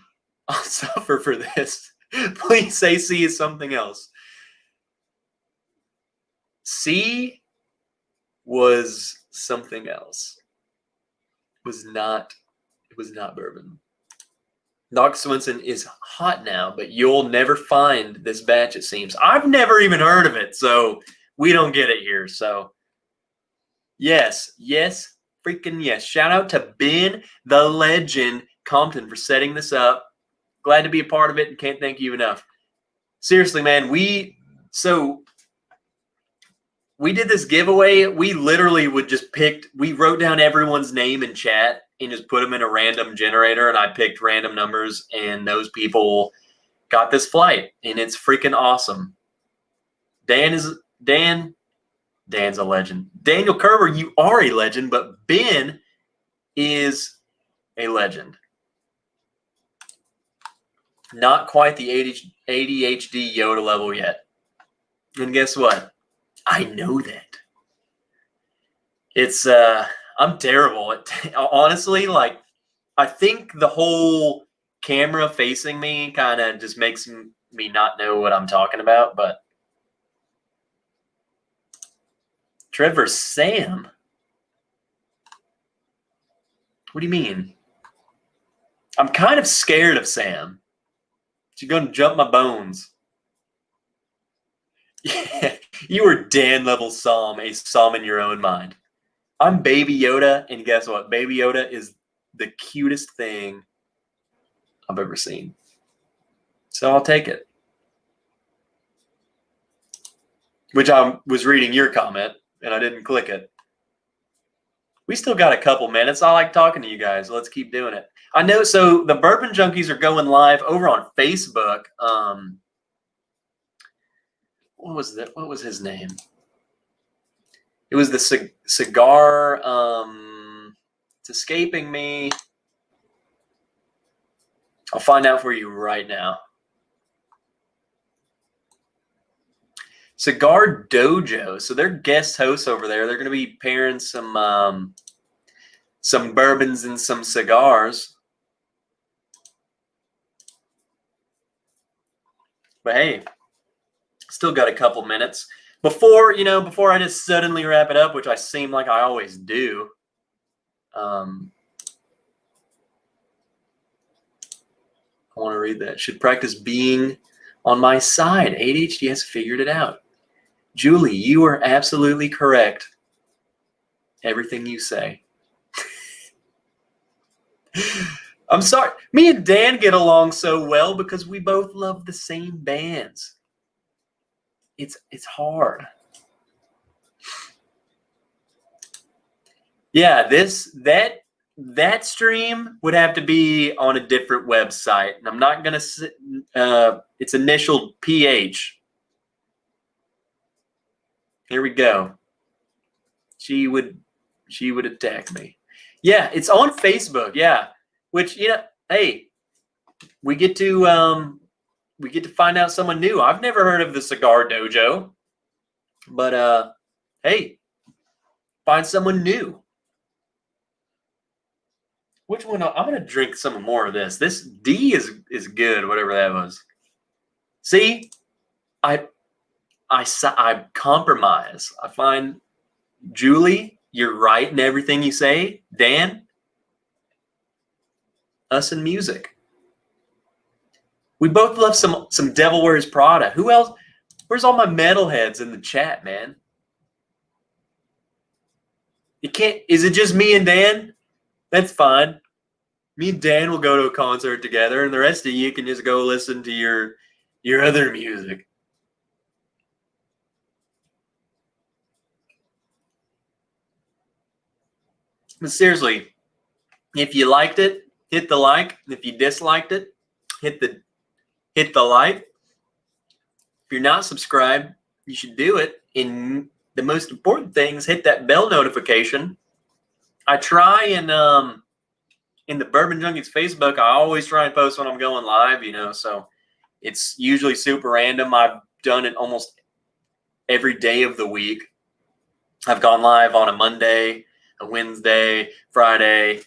I'll suffer for this. Please say C is something else. C was something else. It was not bourbon. Doc Swinson is hot now, but you'll never find this batch, it seems. I've never even heard of it, so we don't get it here. So, yes, freaking yes. Shout out to Ben, the legend, Compton, for setting this up. Glad to be a part of it and can't thank you enough. Seriously, man, we did this giveaway. We literally we wrote down everyone's name in chat and just put them in a random generator, and I picked random numbers, and those people got this flight, and it's freaking awesome. Dan's a legend. Daniel Kerber, you are a legend, but Ben is a legend. Not quite the ADHD Yoda level yet. And guess what? I know that. It's I'm terrible at honestly, like, I think the whole camera facing me kind of just makes me not know what I'm talking about, but Trevor Sam? What do you mean? I'm kind of scared of Sam. She's going to jump my bones. Yeah, you were Dan level somm, a somm in your own mind. I'm Baby Yoda, and guess what? Baby Yoda is the cutest thing I've ever seen. So I'll take it. Which I was reading your comment, and I didn't click it. We still got a couple minutes. I like talking to you guys. Let's keep doing it. I know, so the Bourbon Junkies are going live over on Facebook. What was that? What was his name? It was the cigar. It's escaping me. I'll find out for you right now. Cigar Dojo. So they're guest hosts over there. They're going to be pairing some bourbons and some cigars. But hey, still got a couple minutes before I just suddenly wrap it up, which I seem like I always do. I want to read that. Should practice being on my side. ADHD has figured it out. Julie, you are absolutely correct. Everything you say. I'm sorry. Me and Dan get along so well because we both love the same bands. It's hard. Yeah, that stream would have to be on a different website, and I'm not gonna. It's initial PH. Here we go. She would attack me. Yeah, it's on Facebook. Yeah, which hey, we get to find out someone new. I've never heard of the Cigar Dojo, but hey, find someone new. Which one? I'm gonna drink some more of this. This D is good, whatever that was. See, I compromise. I find Julie, you're right in everything you say. Dan, us and music. We both love some Devil Wears Prada. Who else? Where's all my metalheads in the chat, man? You can't. Is it just me and Dan? That's fine. Me and Dan will go to a concert together, and the rest of you can just go listen to your other music. But seriously, if you liked it, hit the like. If you disliked it, hit the like. If you're not subscribed, you should do it. And the most important thing is hit that bell notification. I try and in the Bourbon Junkies Facebook, I always try and post when I'm going live, so it's usually super random. I've done it almost every day of the week. I've gone live on a Monday, a Wednesday, Friday.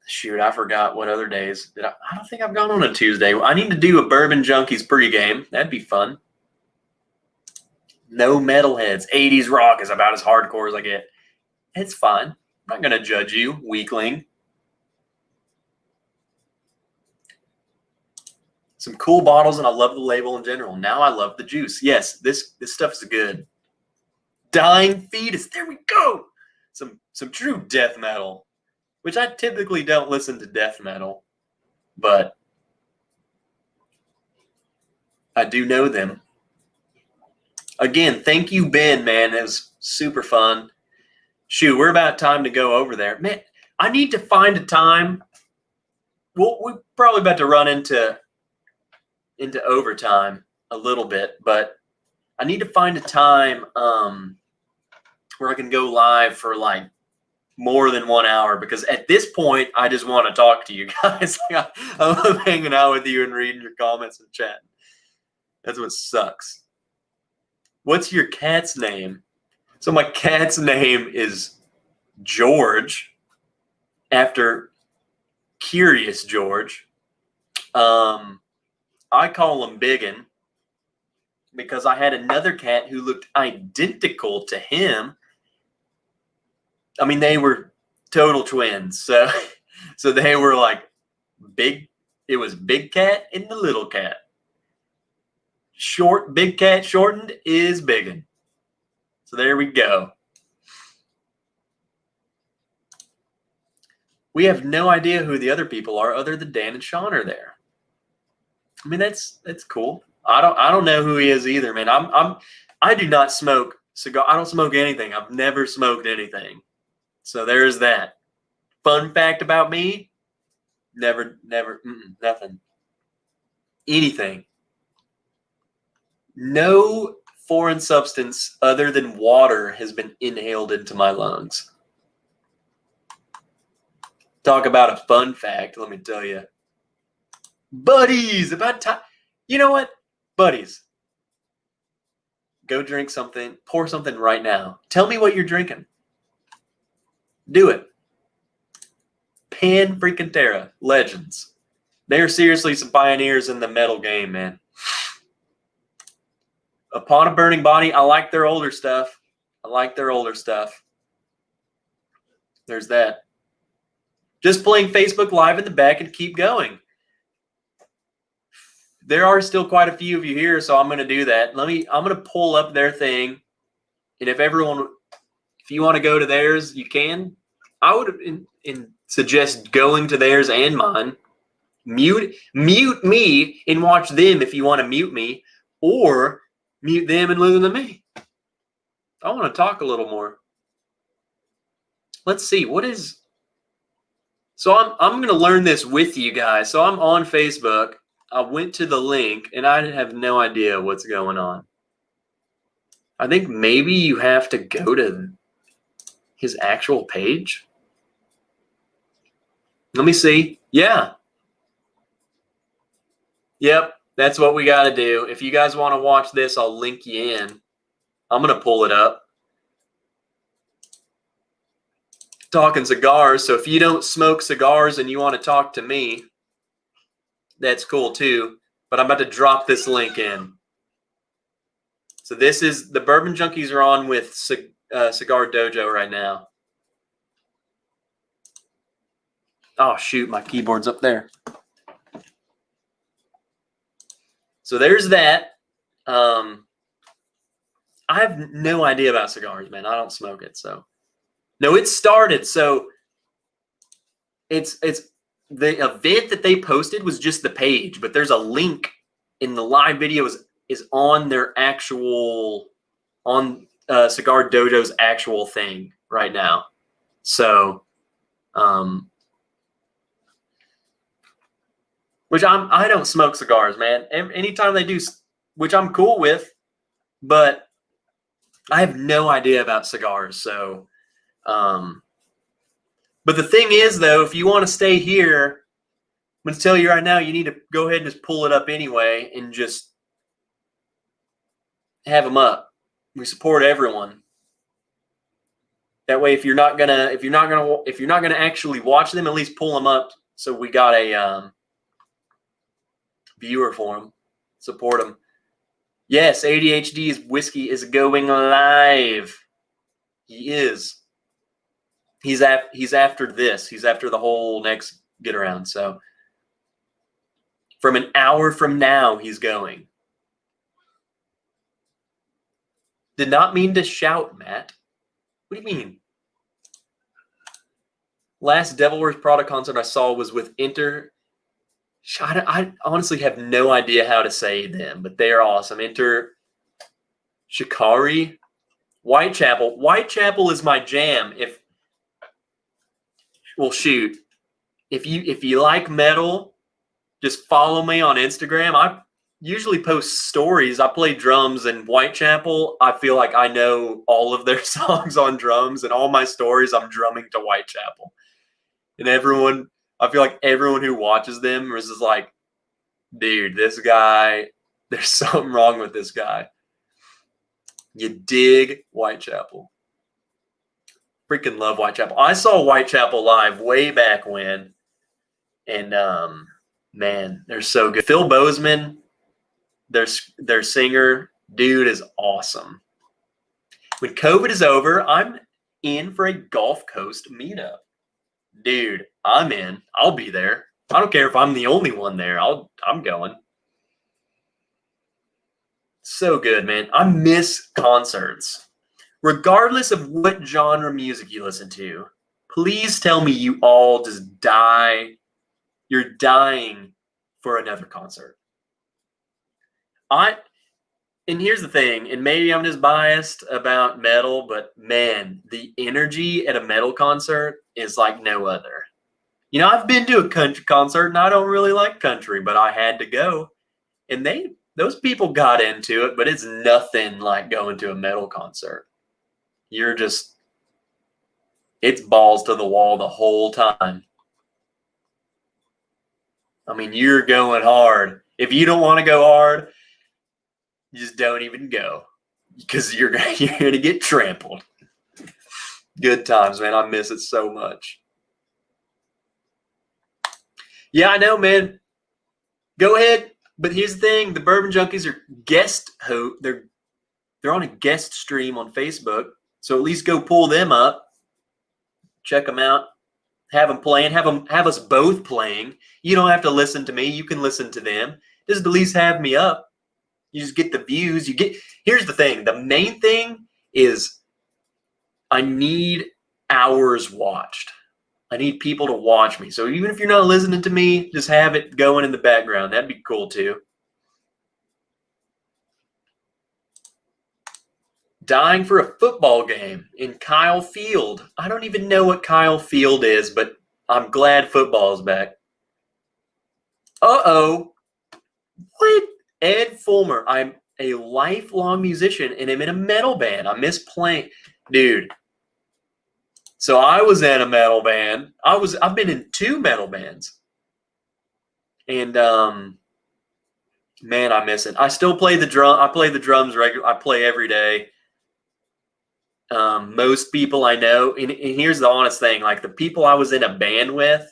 Shoot, I forgot what other days. I don't think I've gone on a Tuesday. I need to do a Bourbon Junkies pregame. That'd be fun. No metalheads. 80s rock is about as hardcore as I get. It's fine. I'm not going to judge you, weakling. Some cool bottles, and I love the label in general. Now I love the juice. Yes, this stuff is good. Dying Fetus. There we go. Some true death metal, which I typically don't listen to death metal, but I do know them. Again, thank you, Ben, man. It was super fun. Shoot, we're about time to go over there. Man, I need to find a time. We're probably about to run into overtime a little bit, but I need to find a time where I can go live for like more than 1 hour, because at this point, I just want to talk to you guys. I love hanging out with you and reading your comments and chatting. That's what sucks. What's your cat's name? So my cat's name is George, after Curious George. I call him Biggin because I had another cat who looked identical to him. I mean, they were total twins. So they were like big. It was Big Cat and the Little Cat. Big Cat shortened is Biggin. So there we go. We have no idea who the other people are other than Dan and Sean are there. I mean, that's cool. I don't know who he is either, man. I do not smoke cigar. I don't smoke anything. I've never smoked anything. So there's that. Fun fact about me: never, nothing, anything. No foreign substance other than water has been inhaled into my lungs. Talk about a fun fact, let me tell you. Buddies, about time. You know what? Buddies, go drink something, pour something right now. Tell me what you're drinking. Do it. Pan freaking Terra, legends. They're seriously some pioneers in the metal game, man. Upon a Burning Body, I like their older stuff. There's that. Just playing Facebook Live in the back and keep going. There are still quite a few of you here, so I'm going to do that. I'm going to pull up their thing, and if you want to go to theirs, you can. I would suggest going to theirs and mine. Mute me and watch them if you want to mute me, or mute them and listen to me. I want to talk a little more. Let's see, what is... So I'm going to learn this with you guys. So I'm on Facebook. I went to the link, and I have no idea what's going on. I think maybe you have to go to his actual page. Let me see. Yeah. Yep, that's what we got to do. If you guys want to watch this, I'll link you in. I'm going to pull it up. Talking cigars. So if you don't smoke cigars and you want to talk to me, that's cool too. But I'm about to drop this link in. So this is the Bourbon Junkies are on with Cigar Dojo right now. Oh, shoot, my keyboard's up there. So there's that. I have no idea about cigars, man. I don't smoke it, so. No, it started. So it's the event that they posted was just the page, but there's a link in the live video is on their actual, on Cigar Dojo's actual thing right now. So, which I don't smoke cigars, man. Anytime they do, which I'm cool with, but I have no idea about cigars. So, but the thing is, though, if you want to stay here, I'm going to tell you right now, you need to go ahead and just pull it up anyway and just have them up. We support everyone. That way, if you're not gonna actually watch them, at least pull them up so we got a viewer for them. Support them. Yes, ADHD's whiskey is going live. He is. He's after this. He's after the whole next get around. So From an hour from now, he's going. Did not mean to shout, Matt. What do you mean? Last Devil Wears Prada concert I saw was with I honestly have no idea how to say them, but they are awesome. Shikari, Whitechapel. Whitechapel is my jam. Shoot. If you like metal, just follow me on Instagram. I usually post stories. I play drums in Whitechapel. I feel like I know all of their songs on drums, and all my stories I'm drumming to Whitechapel. And I feel like everyone who watches them is just like, dude, this guy, there's something wrong with this guy. You dig Whitechapel. Freaking love Whitechapel. I saw Whitechapel live way back when. And man, they're so good. Phil Bozeman, their singer, dude, is awesome. When COVID is over, I'm in for a Gulf Coast meetup. Dude, I'm in. I'll be there. I don't care if I'm the only one there. I'm going. So good, man. I miss concerts. Regardless of what genre music you listen to, please tell me you all just die. You're dying for another concert. And here's the thing, and maybe I'm just biased about metal, but man, the energy at a metal concert is like no other. You know, I've been to a country concert, and I don't really like country, but I had to go. And those people got into it, but it's nothing like going to a metal concert. It's balls to the wall the whole time. I mean, you're going hard. If you don't want to go hard, just don't even go, because you're going to get trampled. Good times, man. I miss it so much. Yeah, I know, man. Go ahead. But here's the thing. The Bourbon Junkies are they're on a guest stream on Facebook. So at least go pull them up. Check them out. Have them playing. Have us both playing. You don't have to listen to me. You can listen to them. Just at least have me up. You just get the views. Here's the thing. The main thing is I need hours watched. I need people to watch me. So even if you're not listening to me, just have it going in the background. That'd be cool too. Dying for a football game in Kyle Field. I don't even know what Kyle Field is, but I'm glad football is back. Uh-oh. What? Ed Fulmer. I'm a lifelong musician, and I'm in a metal band. I miss playing. Dude. So I was in a metal band. I've been in 2 metal bands. And man, I miss it. I still play the drum. I play the drums regular. I play every day. Most people I know, and here's the honest thing, like the people I was in a band with,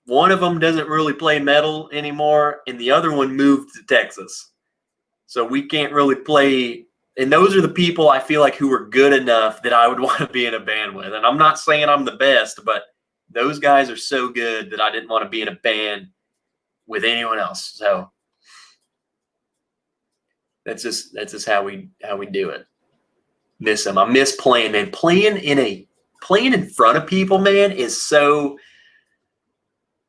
one of them doesn't really play metal anymore, and the other one moved to Texas. So we can't really play, and those are the people I feel like who are good enough that I would want to be in a band with. And I'm not saying I'm the best, but those guys are so good that I didn't want to be in a band with anyone else. So that's just how we do it. Miss them. I miss playing, man. Playing in front of people, man, is so,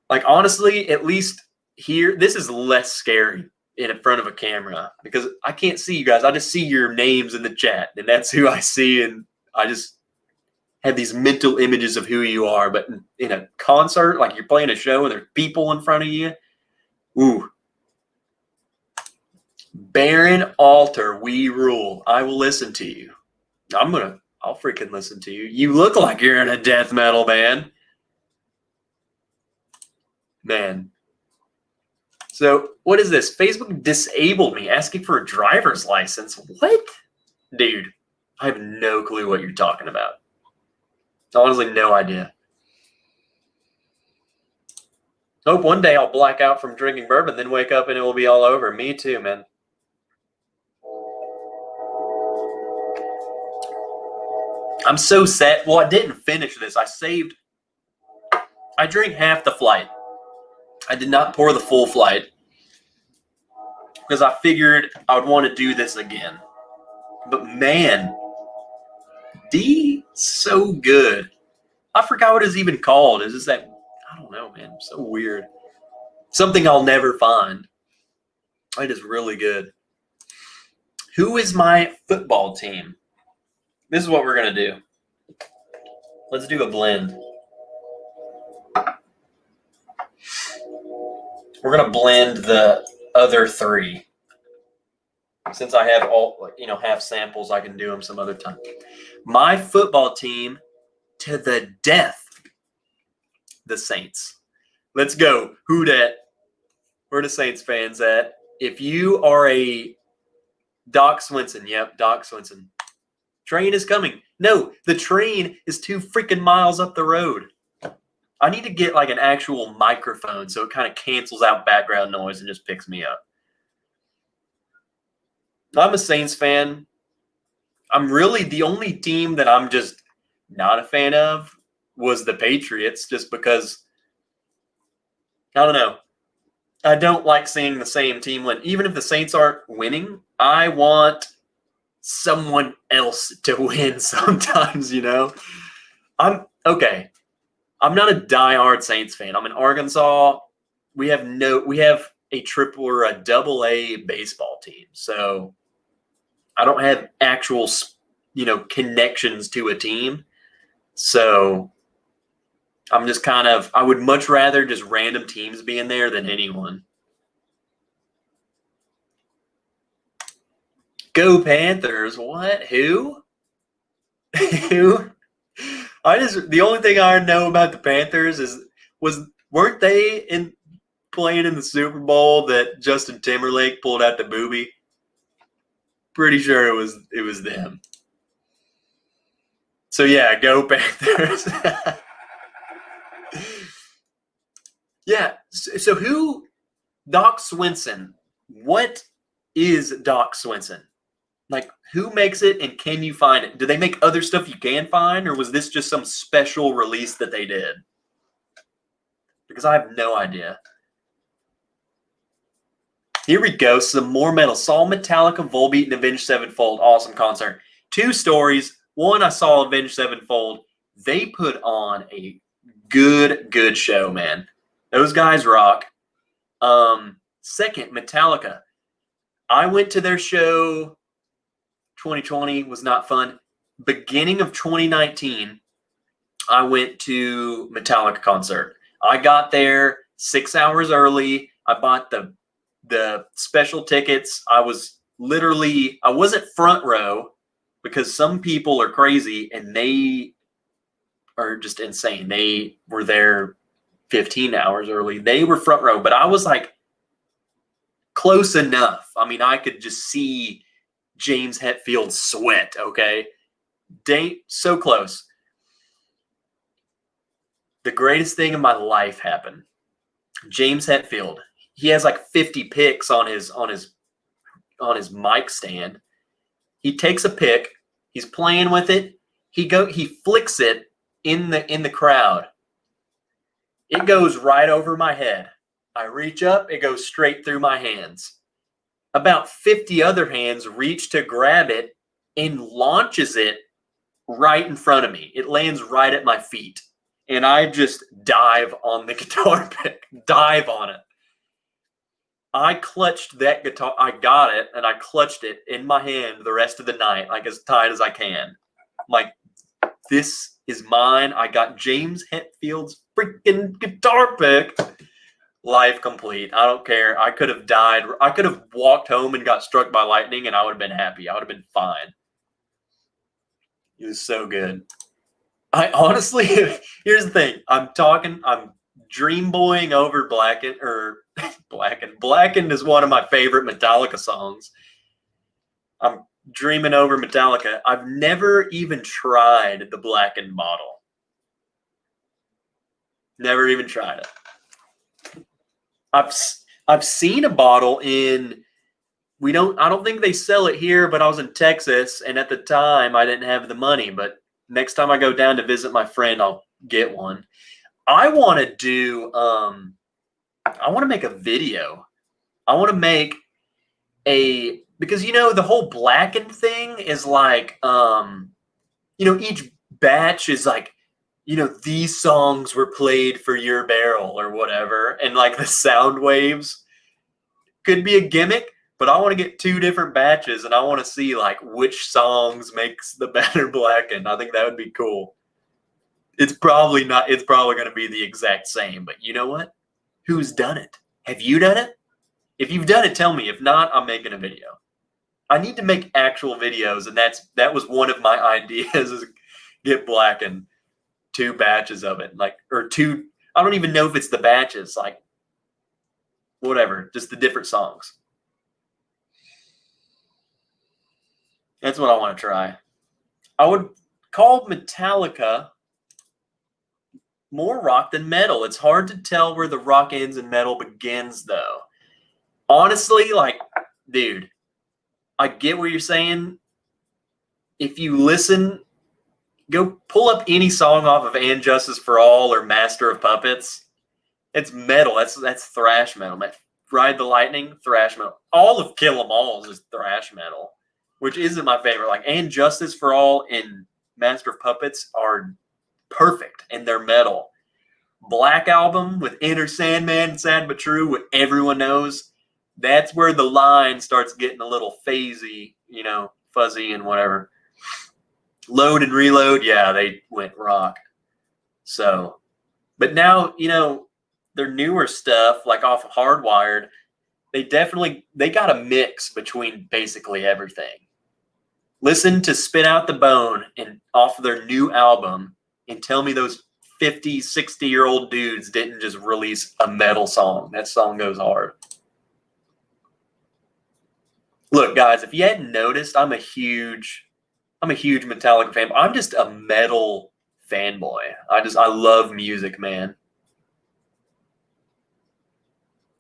like, honestly, at least here, this is less scary in front of a camera because I can't see you guys. I just see your names in the chat, and that's who I see, and I just have these mental images of who you are. But in a concert, like you're playing a show and there's people in front of you, ooh. Baron Alter, we rule. I will listen to you. I'll freaking listen to you. You look like you're in a death metal band. Man. So what is this? Facebook disabled me, asking for a driver's license. What? Dude, I have no clue what you're talking about. Honestly, no idea. Hope one day I'll black out from drinking bourbon, then wake up and it will be all over. Me too, man. I'm so sad. Well, I didn't finish this. I drank half the flight. I did not pour the full flight because I figured I would want to do this again. But man, D, so good. I forgot what it's even called. Is this that? I don't know, man. So weird. Something I'll never find. It is really good. Who is my football team? This is what we're going to do. Let's do a blend. We're going to blend the other three. Since I have all, half samples, I can do them some other time. My football team, to the death, the Saints. Let's go. Who dat? Where the Saints fans at? If you are a Doc Swenson, yep, Doc Swenson. Train is coming. No, the train is 2 freaking miles up the road. I need to get like an actual microphone so it kind of cancels out background noise and just picks me up. I'm a Saints fan. I'm really the only team that I'm just not a fan of was the Patriots, just because, I don't know. I don't like seeing the same team win. Even if the Saints aren't winning, I want someone else to win sometimes, I'm okay. I'm not a diehard Saints fan. I'm in Arkansas. We have a triple or a double A baseball team. So I don't have actual, connections to a team. So I'm just I would much rather just random teams be in there than anyone. Go Panthers. What? Who? Who? The only thing I know about the Panthers weren't they playing in the Super Bowl that Justin Timberlake pulled out the boobie? Pretty sure it was them. So yeah, go Panthers. Yeah. So who? Doc Swenson. What is Doc Swenson? Like, who makes it, and can you find it? Do they make other stuff you can find, or was this just some special release that they did? Because I have no idea. Here we go. Some more metal. Saw Metallica, Volbeat, and Avenged Sevenfold. Awesome concert. 2 stories. One, I saw Avenged Sevenfold. They put on a good show, man. Those guys rock. Second, Metallica. I went to their show. 2020 was not fun. Beginning of 2019, I went to Metallica concert. I got there 6 hours early. I bought the special tickets. I wasn't front row because some people are crazy and they are just insane. They were there 15 hours early. They were front row, but I was like close enough. I mean, I could just see James Hetfield sweat, okay? So close. The greatest thing in my life happened. James Hetfield, he has like 50 picks on his mic stand. He takes a pick, he's playing with it. He flicks it in the crowd. It goes right over my head. I reach up, it goes straight through my hands. About 50 other hands reach to grab it and launches it right in front of me. It lands right at my feet. And I just dive on the guitar pick. Dive on it. I clutched that guitar. I got it, and I clutched it in my hand the rest of the night, like as tight as I can. I'm like, this is mine. I got James Hetfield's freaking guitar pick. Life complete. I don't care. I could have died. I could have walked home and got struck by lightning, and I would have been happy. I would have been fine. It was so good. I honestly, here's the thing. I'm dream boying over Blackened, or Blackened. Blackened is one of my favorite Metallica songs. I'm dreaming over Metallica. I've never even tried the Blackened bottle. Never even tried it. I've seen a bottle in, I don't think they sell it here, but I was in Texas, and at the time I didn't have the money, but next time I go down to visit my friend, I'll get one. I want to do I want to make a video. I want to make because the whole blackened thing is like each batch is like these songs were played for your barrel or whatever, and like the sound waves could be a gimmick, but I want to get 2 different batches and I want to see like which songs makes the better blackened. I think that would be cool. It's probably not, it's probably going to be the exact same, but you know what? Who's done it? Have you done it? If you've done it, tell me. If not, I'm making a video. I need to make actual videos, and that was one of my ideas is get blackened 2 batches of it, like, or 2. I don't even know if it's the batches, like whatever, just the different songs. That's what I want to try. I would call Metallica more rock than metal. It's hard to tell where the rock ends and metal begins, though. Honestly, like, dude, I get what you're saying. If you listen, go pull up any song off of And Justice for All or Master of Puppets. It's metal. That's thrash metal. Ride the Lightning, thrash metal. All of Kill 'Em All is thrash metal, which isn't my favorite. Like, And Justice for All and Master of Puppets are perfect, and they're metal. Black Album with Enter Sandman and Sad But True, what everyone knows, that's where the line starts getting a little phasey, fuzzy and whatever. Load and Reload, yeah, they went rock. So, but now, their newer stuff, like off of Hardwired, they got a mix between basically everything. Listen to Spit Out the Bone and off of their new album and tell me those 50, 60-year-old dudes didn't just release a metal song. That song goes hard. Look, guys, if you hadn't noticed, I'm a huge Metallica fan. I'm just a metal fanboy. I love music, man.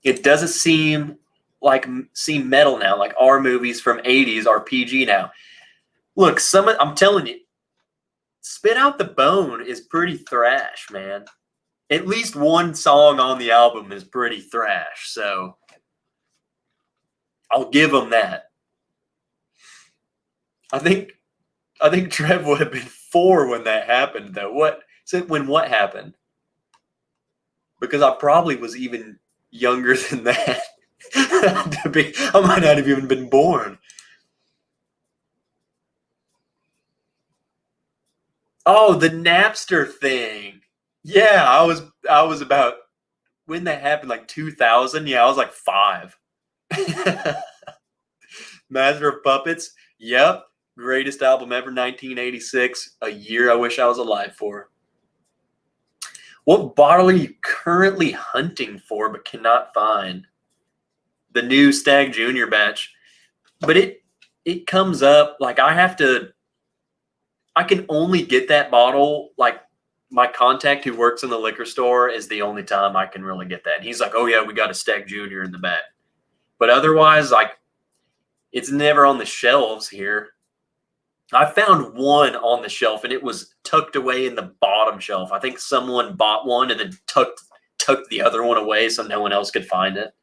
It doesn't seem metal now. Like our movies from 80s are PG now. Look, I'm telling you, Spit Out the Bone is pretty thrash, man. At least one song on the album is pretty thrash, so I'll give them that. I think Trev would have been 4 when that happened, though. What happened? Because I probably was even younger than that. I might not have even been born. Oh, the Napster thing. Yeah, I was about, when that happened, like 2000. Yeah, I was like 5. Master of Puppets. Yep. Greatest album ever, 1986. A year I wish I was alive for. What bottle are you currently hunting for but cannot find? The new Stag Junior batch. But it comes up, like I can only get that bottle, like my contact who works in the liquor store is the only time I can really get that. And he's like, oh yeah, we got a Stag Junior in the back. But otherwise, like, it's never on the shelves here. I found one on the shelf and it was tucked away in the bottom shelf. I think someone bought one and then tucked the other one away so no one else could find it.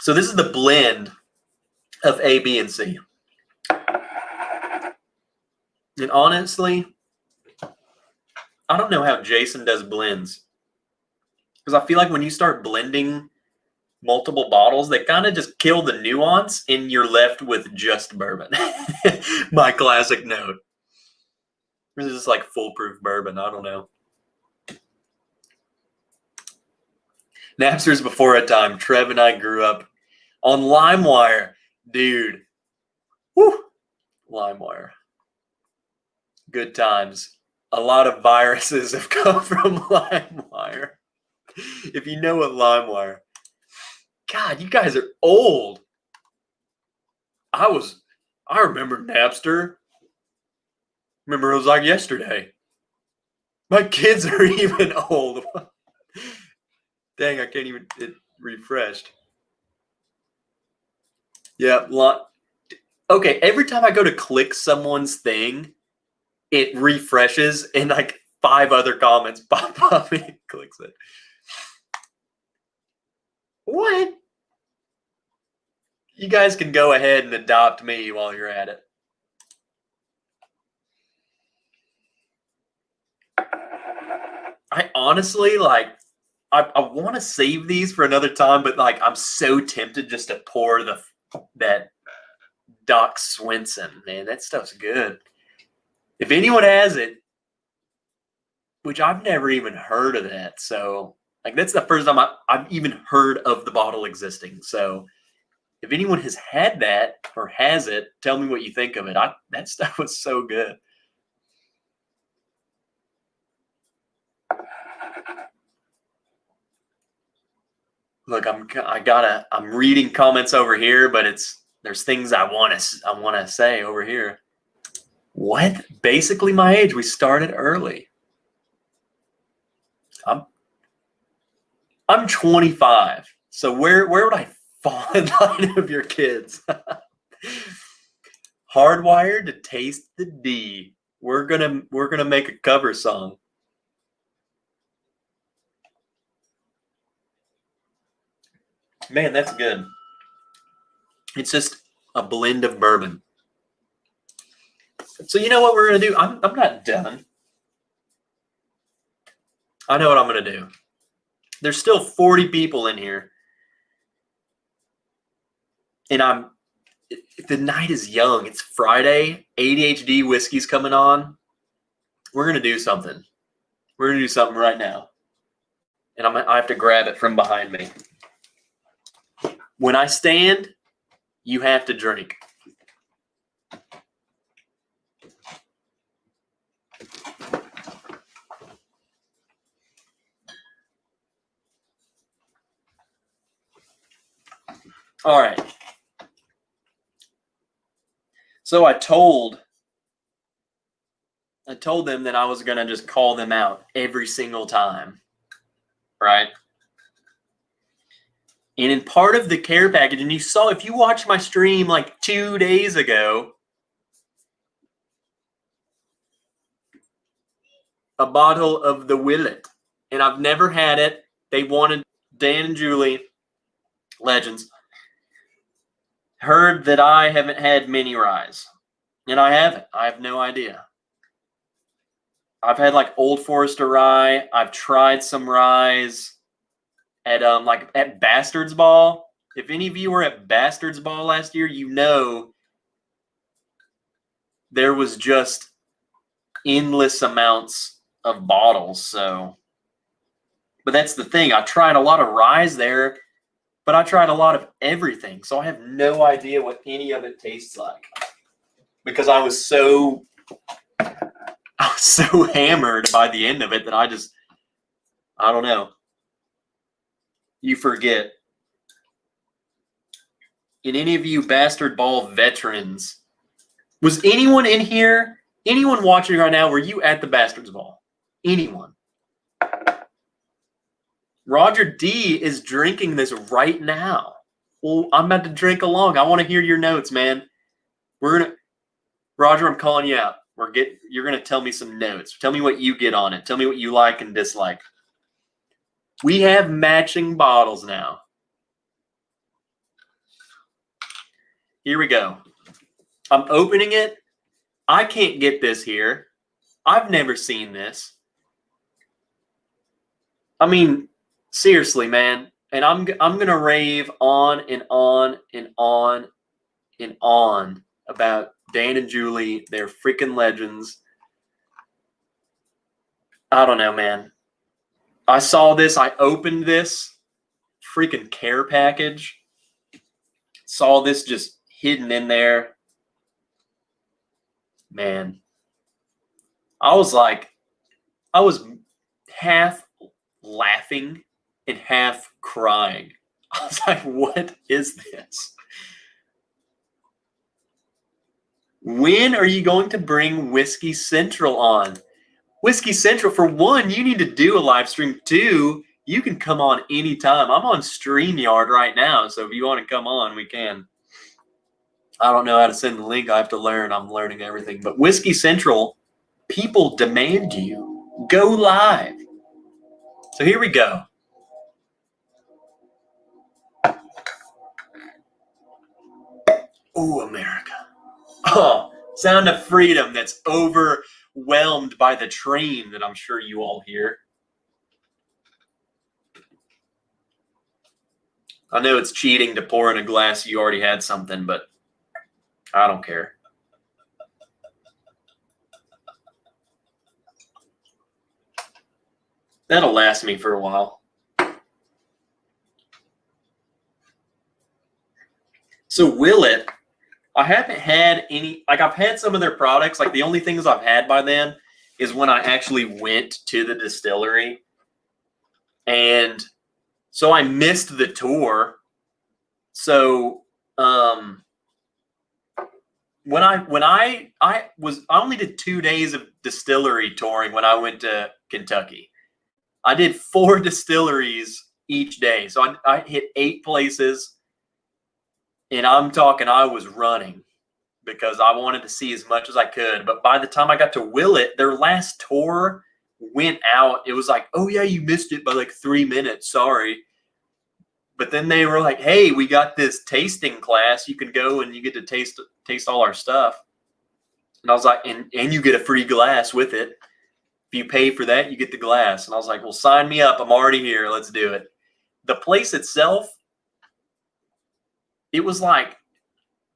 So this is the blend of A, B, and C. And honestly, I don't know how Jason does blends. Because I feel like when you start blending multiple bottles, they kind of just kill the nuance and you're left with just bourbon. My classic note. This is like foolproof bourbon. I don't know. Napster's before a time. Trev and I grew up on LimeWire. Dude. Woo. LimeWire. Good times. A lot of viruses have come from LimeWire. If you know what LimeWire. God, you guys are old. I remember Napster. Remember it was like yesterday. My kids are even old. Dang, I can't even, it refreshed. Yeah, okay, every time I go to click someone's thing, it refreshes and like 5 other comments pop up and it clicks it. What? You guys can go ahead and adopt me while you're at it. I honestly, like, I want to save these for another time, but like I'm so tempted just to pour that Doc Swenson. Man, that stuff's good. If anyone has it, which I've never even heard of that, so like that's the first time I've even heard of the bottle existing. So if anyone has had that or has it, tell me what you think of it. That stuff was so good. Look, I'm reading comments over here, but there's things I want to say over here. What? Basically my age. We started early. I'm 25. So where would I fall in line of your kids? Hardwired to taste the D. We're gonna make a cover song. Man, that's good. It's just a blend of bourbon. So you know what we're gonna do? I'm not done. I know what I'm gonna do. There's still 40 people in here, and the night is young. It's Friday. ADHD whiskey's coming on. We're gonna do something. We're gonna do something right now, and I have to grab it from behind me. When I stand, you have to drink. All right. So I told them that I was going to just call them out every single time, right? And in part of the care package, and you saw, if you watched my stream like 2 days ago, a bottle of the Willett. And I've never had it. They wanted Dan and Julie, legends, heard that I haven't had mini ryes. And I haven't. I have no idea. I've had like Old Forester rye. I've tried some ryes at Bastards Ball. If any of you were at Bastards Ball last year, you know there was just endless amounts of bottles. So, but that's the thing. I tried a lot of ryes there, but I tried a lot of everything. So I have no idea what any of it tastes like because I was so hammered by the end of it that I don't know. You forget. And any of you Bastard Ball veterans, was anyone in here, anyone watching right now, were you at the Bastards Ball? Anyone? Roger D is drinking this right now. Well, I'm about to drink along. I want to hear your notes, man. Roger, I'm calling you out. You're gonna tell me some notes. Tell me what you get on it. Tell me what you like and dislike. We have matching bottles now. Here we go. I'm opening it. I can't get this here. I've never seen this. I mean, seriously, man. And I'm gonna rave on and on and on and on about Dan and Julie. They're freaking legends. I don't know, man. I saw this. I opened this freaking care package. Saw this just hidden in there. Man. I was half laughing and half crying. I was like, what is this? When are you going to bring Whiskey Central on? Whiskey Central, for one, you need to do a live stream. 2, you can come on anytime. I'm on StreamYard right now, so if you want to come on, we can. I don't know how to send the link. I have to learn. I'm learning everything. But Whiskey Central, People demand you. Go live. So here we go. Oh, America. Oh, sound of freedom that's overwhelmed by the train that I'm sure you all hear. I know it's cheating to pour in a glass you already had something, but I don't care. That'll last me for a while. So Willett, I haven't had any, like I've had some of their products. Like the only things I've had by then is when I actually went to the distillery. And so I missed the tour. So when I only did 2 days of distillery touring when I went to Kentucky. I did 4 distilleries each day. So I hit 8 places, and I'm talking I was running because I wanted to see as much as I could. But by the time I got to Willett, their last tour went out. It was like, oh yeah, you missed it by like 3 minutes. Sorry. But then they were like, hey, we got this tasting class. You can go and you get to taste all our stuff. And I was like, and you get a free glass with it. If you pay for that, you get the glass. And I was like, well, sign me up. I'm already here. Let's do it. The place itself, it was like,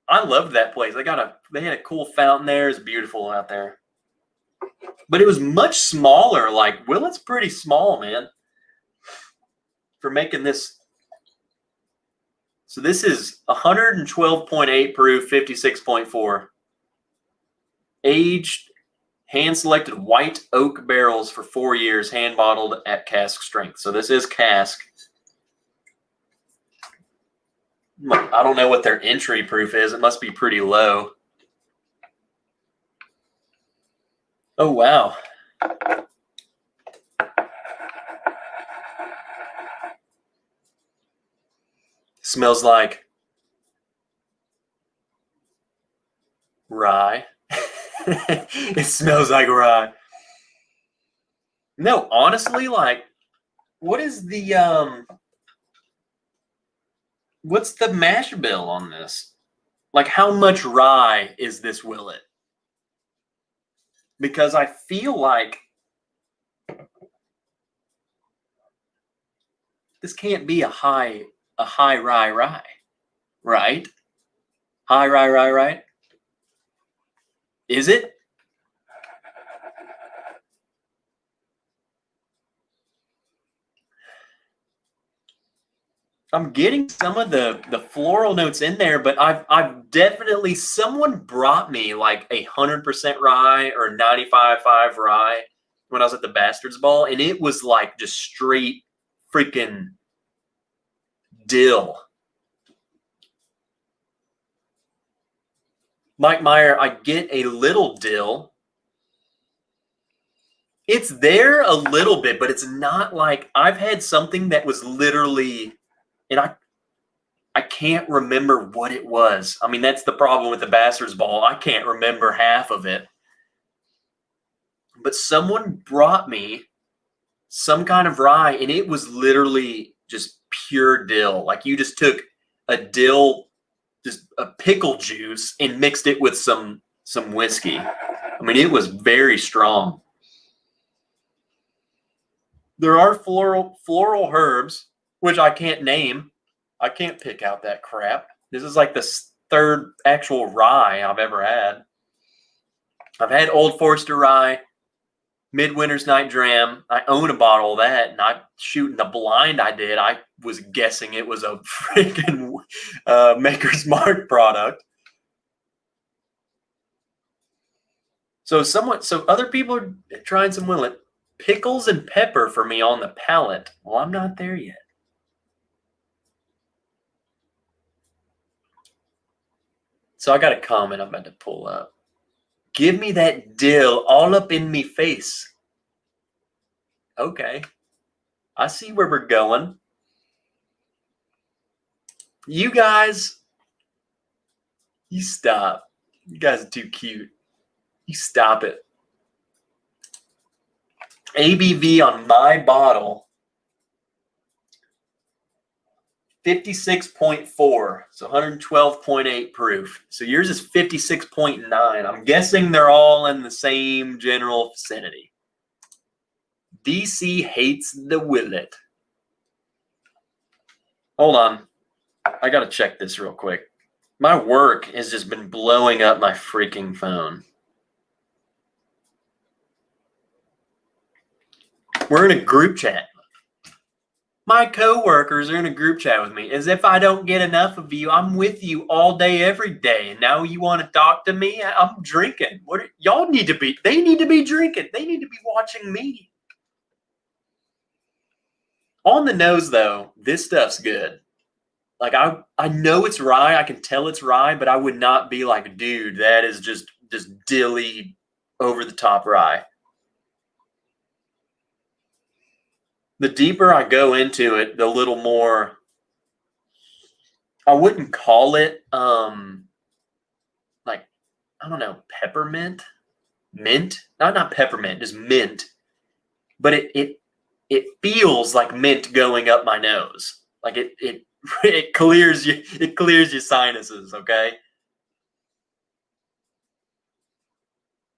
I loved that place. They had a cool fountain there. It's beautiful out there. But it was much smaller. Like, Willett's pretty small, man, for making this. So this is 112.8 proof, 56.4. Aged, hand-selected white oak barrels for 4 years, hand-bottled at cask strength. So this is cask. I don't know what their entry proof is. It must be pretty low. Oh, wow. Smells like rye. It smells like rye. No, honestly, like, what is the what's the mash bill on this? Like, how much rye is this Willett? Because I feel like this can't be a high rye, right? High rye, right? Is it? I'm getting some of the floral notes in there, but I've definitely, someone brought me like 100% rye or 95.5 rye when I was at the Bastards Ball, and it was like just straight freaking dill. Mike Meyer, I get a little dill. It's there a little bit, but it's not like, I've had something that was literally, and I can't remember what it was. I mean, that's the problem with the Bastards Ball. I can't remember half of it. But someone brought me some kind of rye, and it was literally just pure dill. Like, you just took a dill, just a pickle juice, and mixed it with some whiskey. I mean, it was very strong. There are floral herbs, which I can't name. I can't pick out that crap. This is like the 3rd actual rye I've ever had. I've had Old Forester rye, Midwinter's Night Dram. I own a bottle of that, and I shooting the blind I did. I was guessing it was a freaking Maker's Mark product. So other people are trying some Willett. Pickles and pepper for me on the palate. Well, I'm not there yet. So I got a comment I'm about to pull up. Give me that dill all up in me face. Okay. I see where we're going. You guys, you stop. You guys are too cute. You stop it. ABV on my bottle, 56.4, so 112.8 proof. So yours is 56.9. I'm guessing they're all in the same general vicinity. DC hates the Willett. Hold on. I got to check this real quick. My work has just been blowing up my freaking phone. We're in a group chat. My coworkers are in a group chat with me. As if I don't get enough of you. I'm with you all day, every day. And now you want to talk to me? I'm drinking. Y'all need to be, they need to be drinking. They need to be watching me. On the nose, though, this stuff's good. Like, I know it's rye. I can tell it's rye, but I would not be like, dude, that is just dilly over-the-top rye. The deeper I go into it, the little more, I wouldn't call it, like, I don't know, peppermint? Mint? Not peppermint, just mint. But it feels like mint going up my nose. Like it clears your sinuses, okay?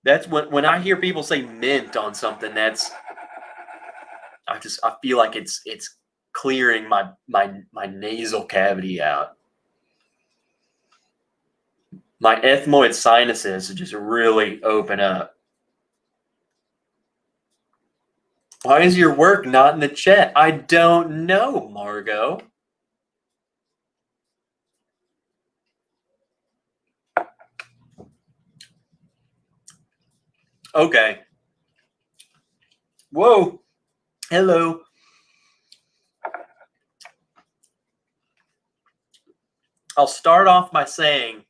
That's when I hear people say mint on something, I feel like it's clearing my nasal cavity out. My ethmoid sinuses just really open up. Why is your work not in the chat? I don't know, Margot. Okay. Whoa. Hello. I'll start off by saying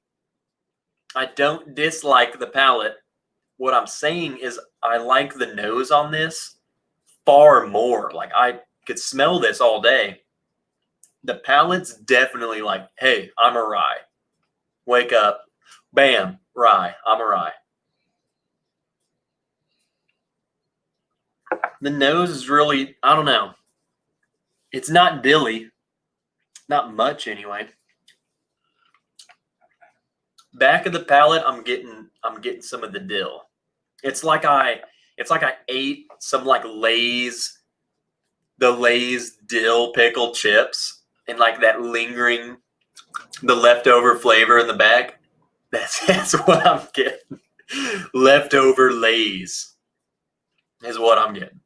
I don't dislike the palate. What I'm saying is I like the nose on this far more. Like, I could smell this all day. The palate's definitely like, hey, I'm a rye. Wake up. Bam. Rye. I'm a rye. The nose is really, I don't know. It's not dilly. Not much anyway. Back of the palate, I'm getting some of the dill. It's like I ate some like Lay's dill pickle chips, and like that lingering, the leftover flavor in the back. That's what I'm getting. Leftover Lay's is what I'm getting.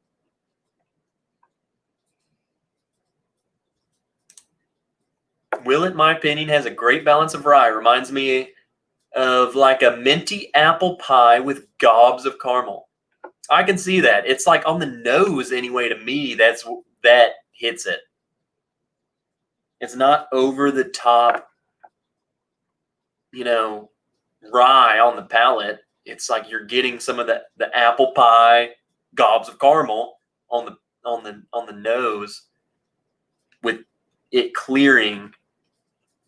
Willett, in my opinion, has a great balance of rye. Reminds me of like a minty apple pie with gobs of caramel. I can see that. It's like on the nose anyway. To me, that hits it. It's not over the top, rye on the palate. It's like you're getting some of the apple pie, gobs of caramel on the nose, with it clearing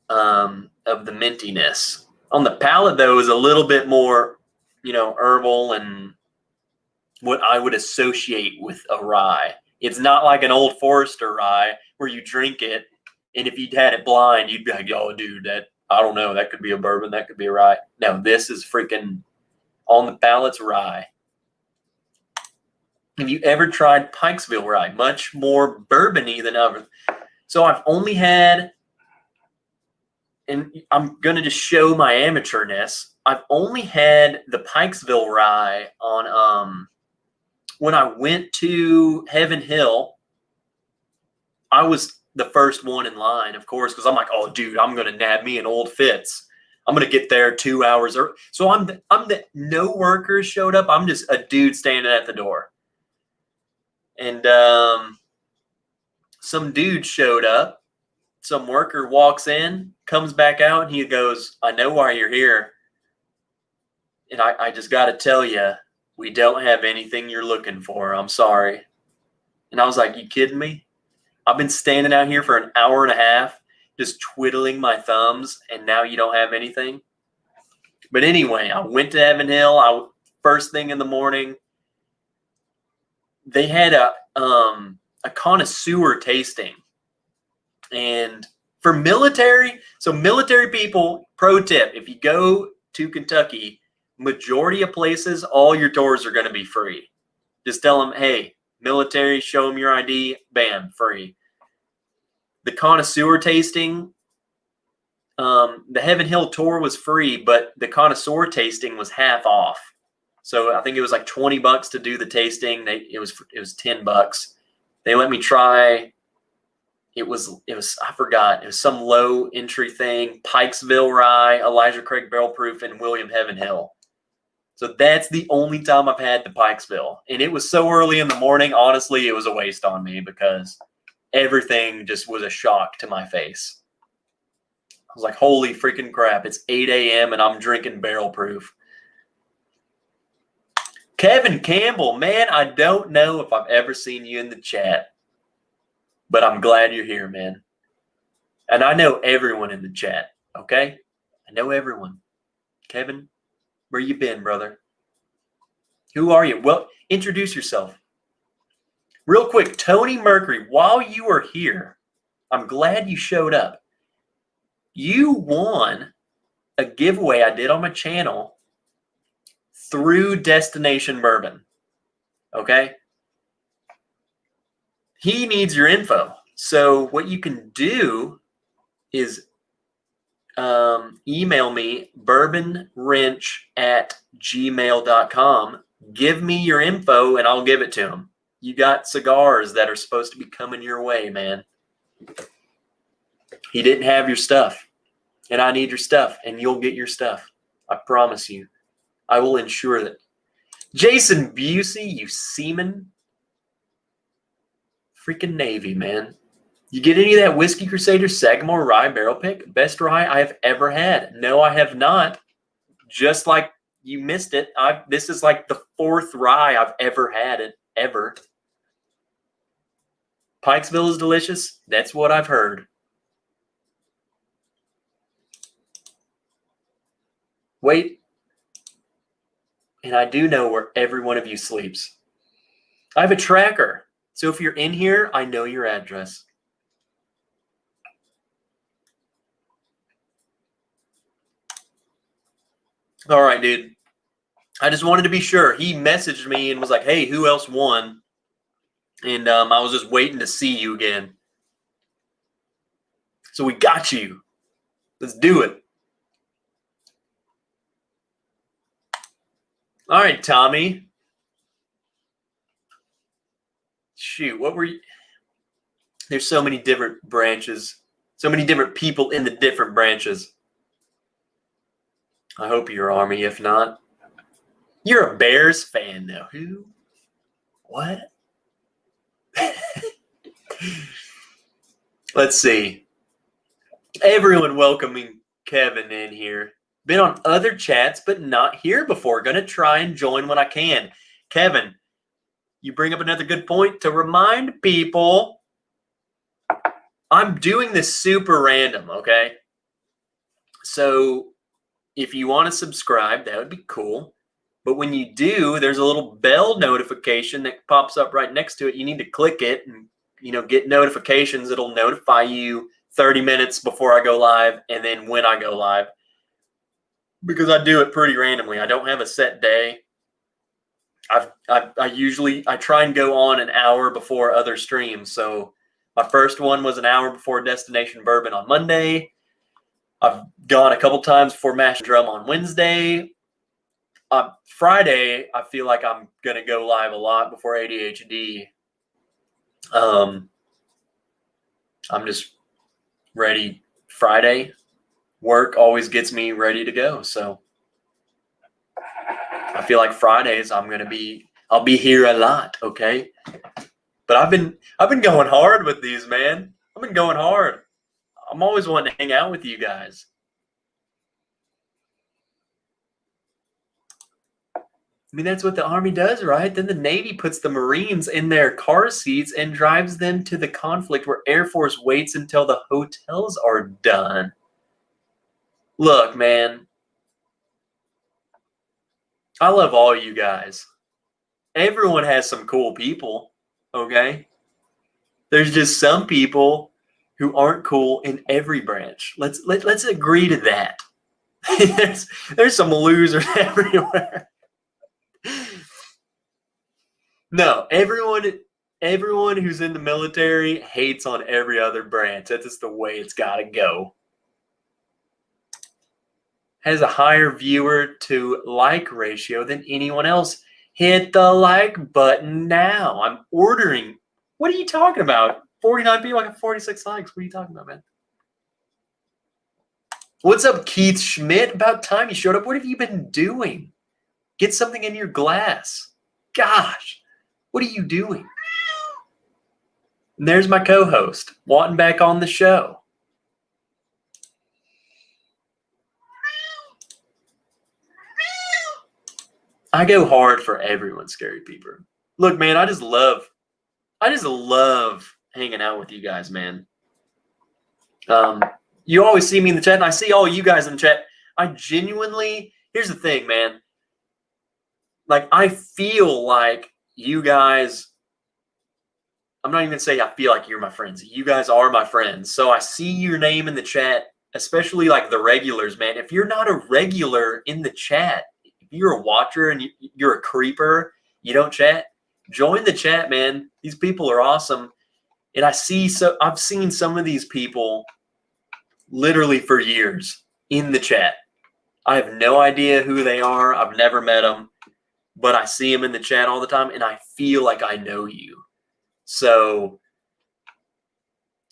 of the mintiness. On the palate, though, is a little bit more, herbal and what I would associate with a rye. It's not like an Old Forester rye where you drink it, and if you'd had it blind, you'd be like, oh, dude, that, I don't know, that could be a bourbon, that could be a rye. No, this is freaking on the palate's rye. Have you ever tried Pikesville rye? Much more bourbony than others. So I've only had, and I'm going to just show my amateurness, I've only had the Pikesville rye on, when I went to Heaven Hill. I was the first one in line, of course, because I'm like, oh, dude, I'm going to nab me an Old Fitz. I'm going to get there 2 hours early. So I'm the no workers showed up. I'm just a dude standing at the door. And some dude showed up. Some worker walks in, comes back out, and he goes, I know why you're here. And I just got to tell you, we don't have anything you're looking for. I'm sorry. And I was like, you kidding me? I've been standing out here for an hour and a half, just twiddling my thumbs, and now you don't have anything? But anyway, I went to Heaven Hill. First thing in the morning, they had a connoisseur tasting. And for military, so military people, pro tip, if you go to Kentucky, majority of places, all your tours are going to be free. Just tell them, hey, military, show them your ID, bam, free. The connoisseur tasting, the Heaven Hill tour was free, but the connoisseur tasting was half off. So I think it was like $20 to do the tasting. It was $10. They let me try. It was I forgot. It was some low entry thing. Pikesville Rye, Elijah Craig Barrel Proof, and William Heaven Hill. So that's the only time I've had the Pikesville. And it was so early in the morning, honestly, it was a waste on me because everything just was a shock to my face. I was like, holy freaking crap. It's 8 a.m. and I'm drinking barrel proof. Kevin Campbell, man, I don't know if I've ever seen you in the chat, but I'm glad you're here, man. And I know everyone in the chat, okay? I know everyone. Kevin, where you been, brother? Who are you? Well, introduce yourself. Real quick, Tony Mercury, while you are here, I'm glad you showed up. You won a giveaway I did on my channel through Destination Bourbon, okay? He needs your info. So what you can do is email me, bourbonwrench@gmail.com. Give me your info and I'll give it to him. You got cigars that are supposed to be coming your way, man. He didn't have your stuff, and I need your stuff, and you'll get your stuff. I promise you. I will ensure that. Jason Busey, you seaman. Freaking Navy, man. You get any of that Whiskey Crusader Sagamore Rye Barrel Pick? Best rye I have ever had. No, I have not. Just like you missed it. This is like the 4th rye I've ever had it, ever. Pikesville is delicious. That's what I've heard. Wait. And I do know where every one of you sleeps. I have a tracker. So if you're in here, I know your address. All right, dude. I just wanted to be sure. He messaged me and was like, hey, who else won? And I was just waiting to see you again. So we got you. Let's do it. All right, Tommy. Shoot, what were you? There's so many different branches. So many different people in the different branches. I hope you're Army. If not, you're a Bears fan, though. Who? What? Let's see. Everyone welcoming Kevin in here. Been on other chats, but not here before. Going to try and join when I can. Kevin, you bring up another good point to remind people I'm doing this super random, okay? So if you want to subscribe, that would be cool. But when you do, there's a little bell notification that pops up right next to it. You need to click it and, get notifications. It'll notify you 30 minutes before I go live and then when I go live. Because I do it pretty randomly. I don't have a set day. I try and go on an hour before other streams. So my first one was an hour before Destination Bourbon on Monday. I've gone a couple times before Mash and Drum on Wednesday. Friday, I feel like I'm going to go live a lot before ADHD. I'm just ready. Friday, work always gets me ready to go. So I feel like Fridays I'll be here a lot, okay? But I've been going hard with these, man. I've been going hard. I'm always wanting to hang out with you guys. I mean, that's what the Army does, right? Then the Navy puts the Marines in their car seats and drives them to the conflict where Air Force waits until the hotels are done. Look, man, I love all you guys. everyone has some cool people, okay? There's just some people who aren't cool in every branch. Let's agree to that. there's some losers everywhere. No, everyone who's in the military hates on every other branch. That's just the way it's got to go. Has a higher viewer to like ratio than anyone else. Hit the like button now. I'm ordering. What are you talking about? 49 people, I got 46 likes. What are you talking about, man? What's up, Keith Schmidt? About time you showed up. What have you been doing? Get something in your glass. Gosh, what are you doing? And there's my co-host, wanting back on the show. I go hard for everyone, Scary Peeper. Look, man, I just love hanging out with you guys, man. You always see me in the chat, and I see all you guys in the chat. I genuinely, here's the thing, man. Like, I feel like you guys, I'm not even going to say I feel like you're my friends. You guys are my friends. So I see your name in the chat, especially like the regulars, man. If you're not a regular in the chat, if you're a watcher and you're a creeper, you don't chat, join the chat, man. These people are awesome. And I've seen some of these people literally for years in the chat. I have no idea who they are. I've never met them, but I see them in the chat all the time, and I feel like I know you. So,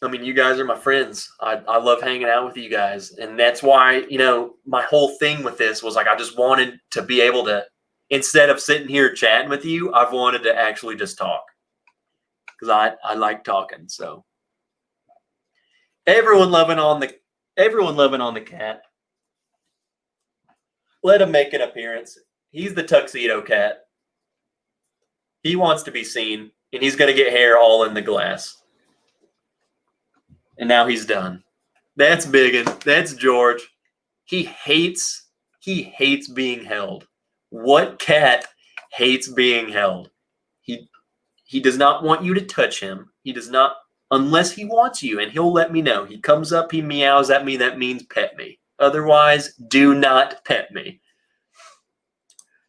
I mean, you guys are my friends. I love hanging out with you guys, and that's why, you know, my whole thing with this was like I just wanted to be able to, instead of sitting here chatting with you, I've wanted to actually just talk because I like talking. So, everyone loving on the cat. Let him make an appearance. He's the tuxedo cat. He wants to be seen, and he's going to get hair all in the glass. And now he's done. That's Biggin. That's George. He hates being held. What cat hates being held? He does not want you to touch him. He does not, unless he wants you, and he'll let me know. He comes up, he meows at me. That means pet me. Otherwise, do not pet me.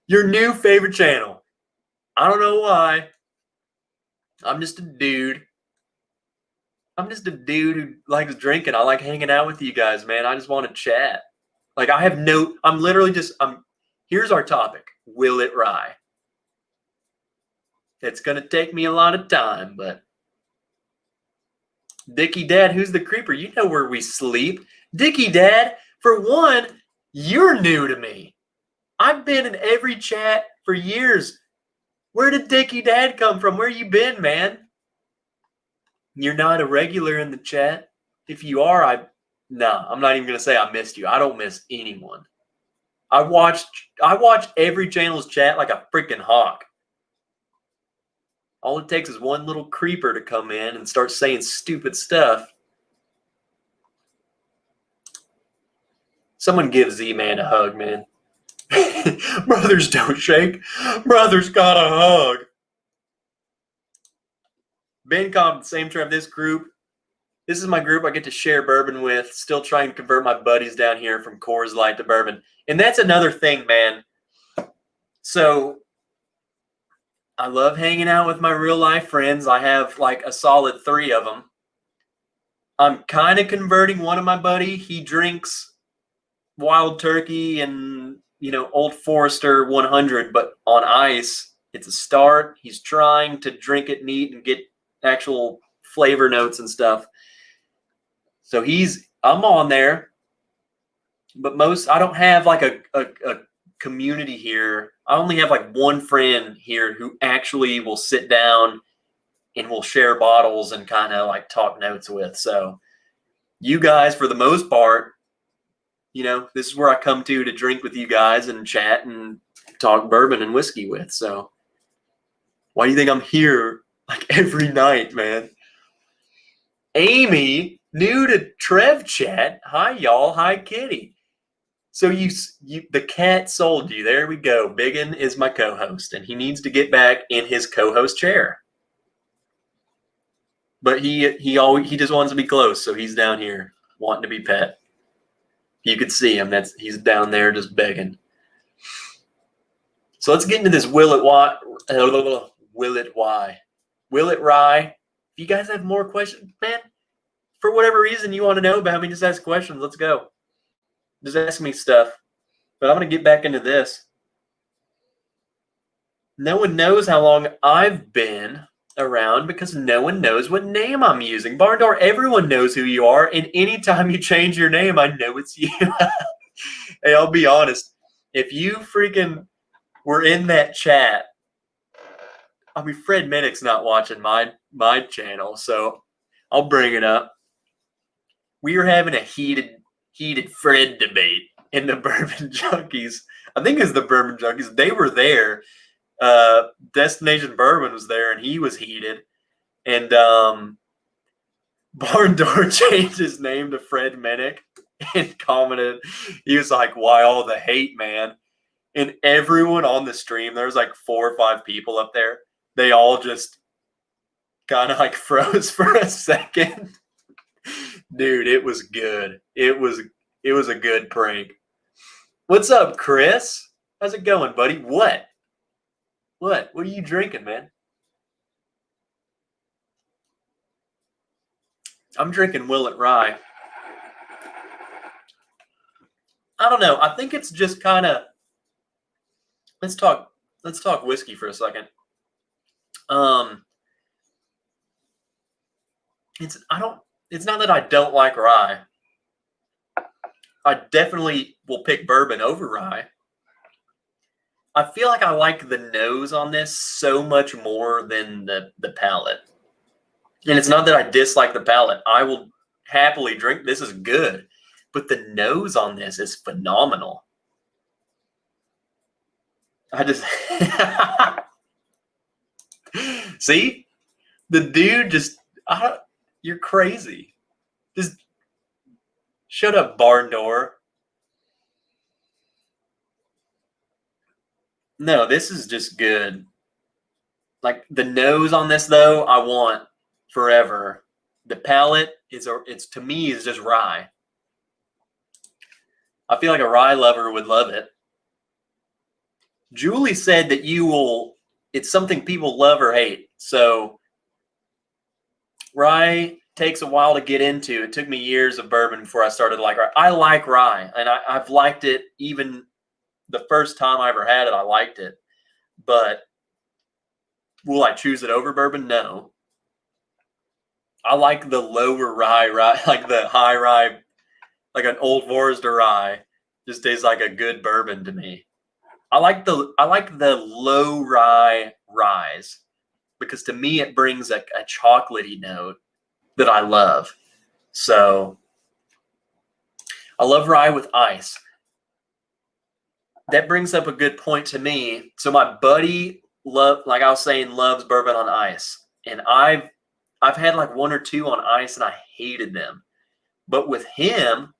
Your new favorite channel. I don't know why. I'm just a dude. I'm just a dude who likes drinking. I like hanging out with you guys, man. I just want to chat. Like, here's our topic. Will it rye? It's going to take me a lot of time, but Dickie Dad, who's the creeper? You know where we sleep. Dickie Dad, for one, you're new to me. I've been in every chat for years. Where did Dickie Dad come from? Where you been, man? You're not a regular in the chat. If you are, I'm not even going to say I missed you. I don't miss anyone. I watch every channel's chat like a freaking hawk. All it takes is one little creeper to come in and start saying stupid stuff. Someone give Z-Man a hug, man. Brothers don't shake. Brothers got a hug. Ben Compton, same tribe, this group. This is my group I get to share bourbon with. Still trying to convert my buddies down here from Coors Light to bourbon. And that's another thing, man. So I love hanging out with my real life friends. I have like a solid 3 of them. I'm kind of converting one of my buddy. He drinks Wild Turkey and, you know, Old Forester 100, but on ice. It's a start. He's trying to drink it neat and get actual flavor notes and stuff. So I'm on there, but I don't have like a community here. I only have like one friend here who actually will sit down and will share bottles and kind of like talk notes with. So you guys, for the most part, you know, this is where I come to drink with you guys and chat and talk bourbon and whiskey with. So why do you think I'm here like every night, man? Amy, new to Trev chat. Hi, y'all. Hi, Kitty. So the cat sold you. There we go. Biggin is my co-host, and he needs to get back in his co-host chair. But he just wants to be close, so he's down here wanting to be pet. You could see him. He's down there just begging. So let's get into this Willett Rye. If you guys have more questions, man, for whatever reason you want to know about me, just ask questions. Let's go. Just ask me stuff. But I'm going to get back into this. No one knows how long I've been around because no one knows what name I'm using. Barn Door, everyone knows who you are, and anytime you change your name, I know it's you. Hey, I'll be honest. If you freaking were in that chat, I mean, Fred Minnick's not watching my channel, so I'll bring it up. We were having a heated Fred debate in the Bourbon Junkies. I think it's the Bourbon Junkies. They were there. Destination Bourbon was there, and he was heated. And Barn Door changed his name to Fred Minnick and commented. He was like, "Why all the hate, man?" And everyone on the stream, there's like 4 or 5 people up there. They all just kind of like froze for a second. Dude, it was good. It was a good prank. What's up, Chris? How's it going, buddy? What are you drinking, man? I'm drinking Willett Rye. I don't know. I think it's just kind of. Let's talk whiskey for a second. It's not that I don't like rye. I definitely will pick bourbon over rye. I feel like I like the nose on this so much more than the palate. And it's not that I dislike the palate. I will happily drink. This is good. But the nose on this is phenomenal. I just see the dude just you're crazy. Just shut up, Barn Door. No, this is just good. Like the nose on this though, I want forever. The palate it's to me is just rye. I feel like a rye lover would love it. Julie said that it's something people love or hate. So rye takes a while to get into. It took me years of bourbon before I started to like rye. I like rye, and I've liked it even the first time I ever had it. I liked it. But will I choose it over bourbon? No. I like the lower rye, like the high rye, like an Old Forester rye. Just tastes like a good bourbon to me. I like the low rye ryes because to me it brings a chocolatey note that I love. So I love rye with ice. That brings up a good point to me. So my buddy like I was saying, loves bourbon on ice. And I've had like 1 or 2 on ice and I hated them. But with him,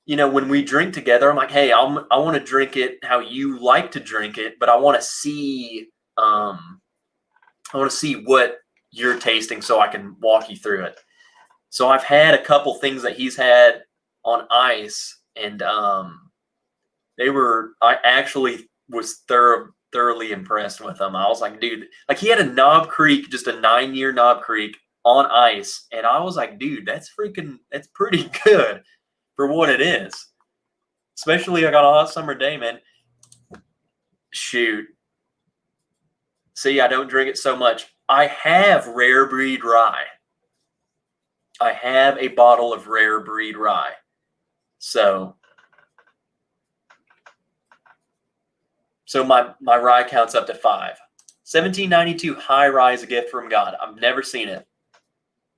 you know, when we drink together, I'm like, hey, I want to drink it how you like to drink it, but I want to see what you're tasting so I can walk you through it. So I've had a couple things that he's had on ice, and I actually was thoroughly impressed with them. I was like, dude, like he had a Knob Creek, just a 9-year Knob Creek on ice, and I was like, dude, that's pretty good for what it is. Especially like on a hot summer day, man. Shoot. See, I don't drink it so much. I have rare breed rye. I have a bottle of rare breed rye. So my rye counts up to 5. 1792 high rye is a gift from God. I've never seen it.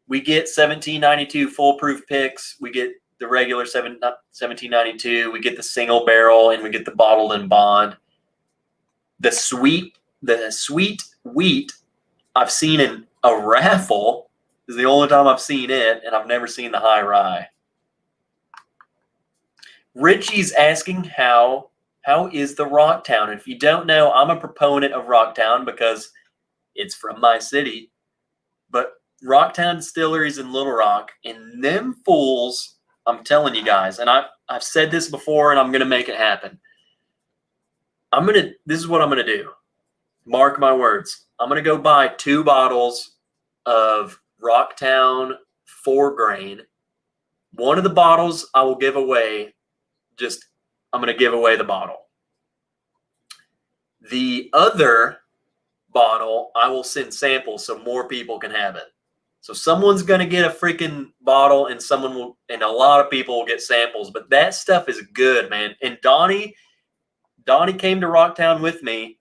We get 1792 foolproof picks. We get the regular 1792. We get the single barrel, and we get the bottled in bond. The sweet wheat I've seen in a raffle is the only time I've seen it, and I've never seen the high rye. Richie's asking how is the Rocktown? If you don't know, I'm a proponent of Rocktown because it's from my city. But Rocktown Distilleries in Little Rock, and them fools, I'm telling you guys, and I've said this before, and I'm gonna make it happen. This is what I'm gonna do. Mark my words. I'm gonna go buy 2 bottles of Rocktown 4-grain. One of the bottles I will give away. I'm gonna give away the bottle. The other bottle, I will send samples so more people can have it. So someone's gonna get a freaking bottle, and a lot of people will get samples. But that stuff is good, man. And Donnie came to Rocktown with me,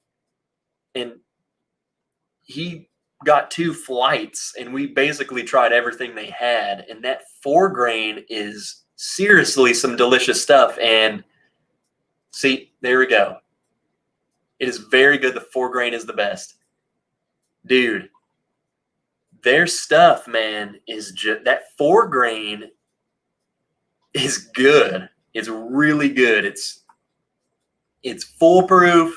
and he got 2 flights, and we basically tried everything they had. And that 4-grain is seriously some delicious stuff. And see, there we go. It is very good. The 4-grain is the best. Dude, their stuff, man, is just that 4-grain is good. It's really good. It's foolproof.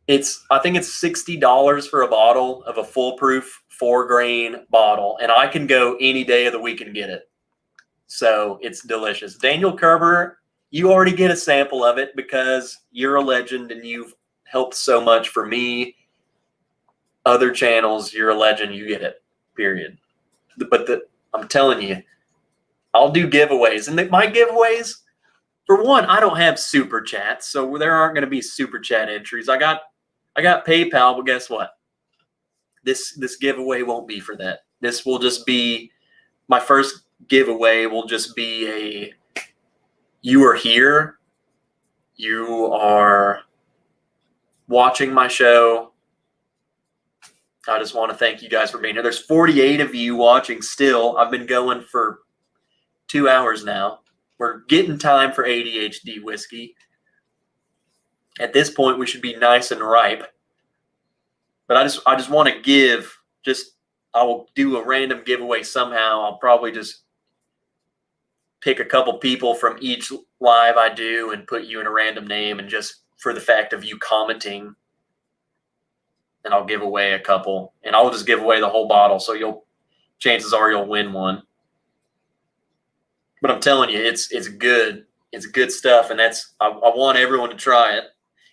I think it's $60 for a bottle of a foolproof 4-grain bottle, and I can go any day of the week and get it. So it's delicious. Daniel Kerber, you already get a sample of it because you're a legend and you've helped so much for me. Other channels, you're a legend, you get it, period. But I'm telling you, I'll do giveaways. And my giveaways, for one, I don't have super chats, so there aren't going to be super chat entries. I got PayPal, but guess what? This giveaway won't be for that. This will just be, my first giveaway will just be you are here, you are watching my show. I just want to thank you guys for being here. There's 48 of you watching still. I've been going for 2 hours now. We're getting time for ADHD whiskey. At this point, we should be nice and ripe. But I just want to give, I will do a random giveaway somehow. I'll probably just pick a couple people from each live I do and put you in a random name, and just for the fact of you commenting, and I'll give away a couple, and I'll just give away the whole bottle. So chances are you'll win one. But I'm telling you, it's good. It's good stuff, and I want everyone to try it.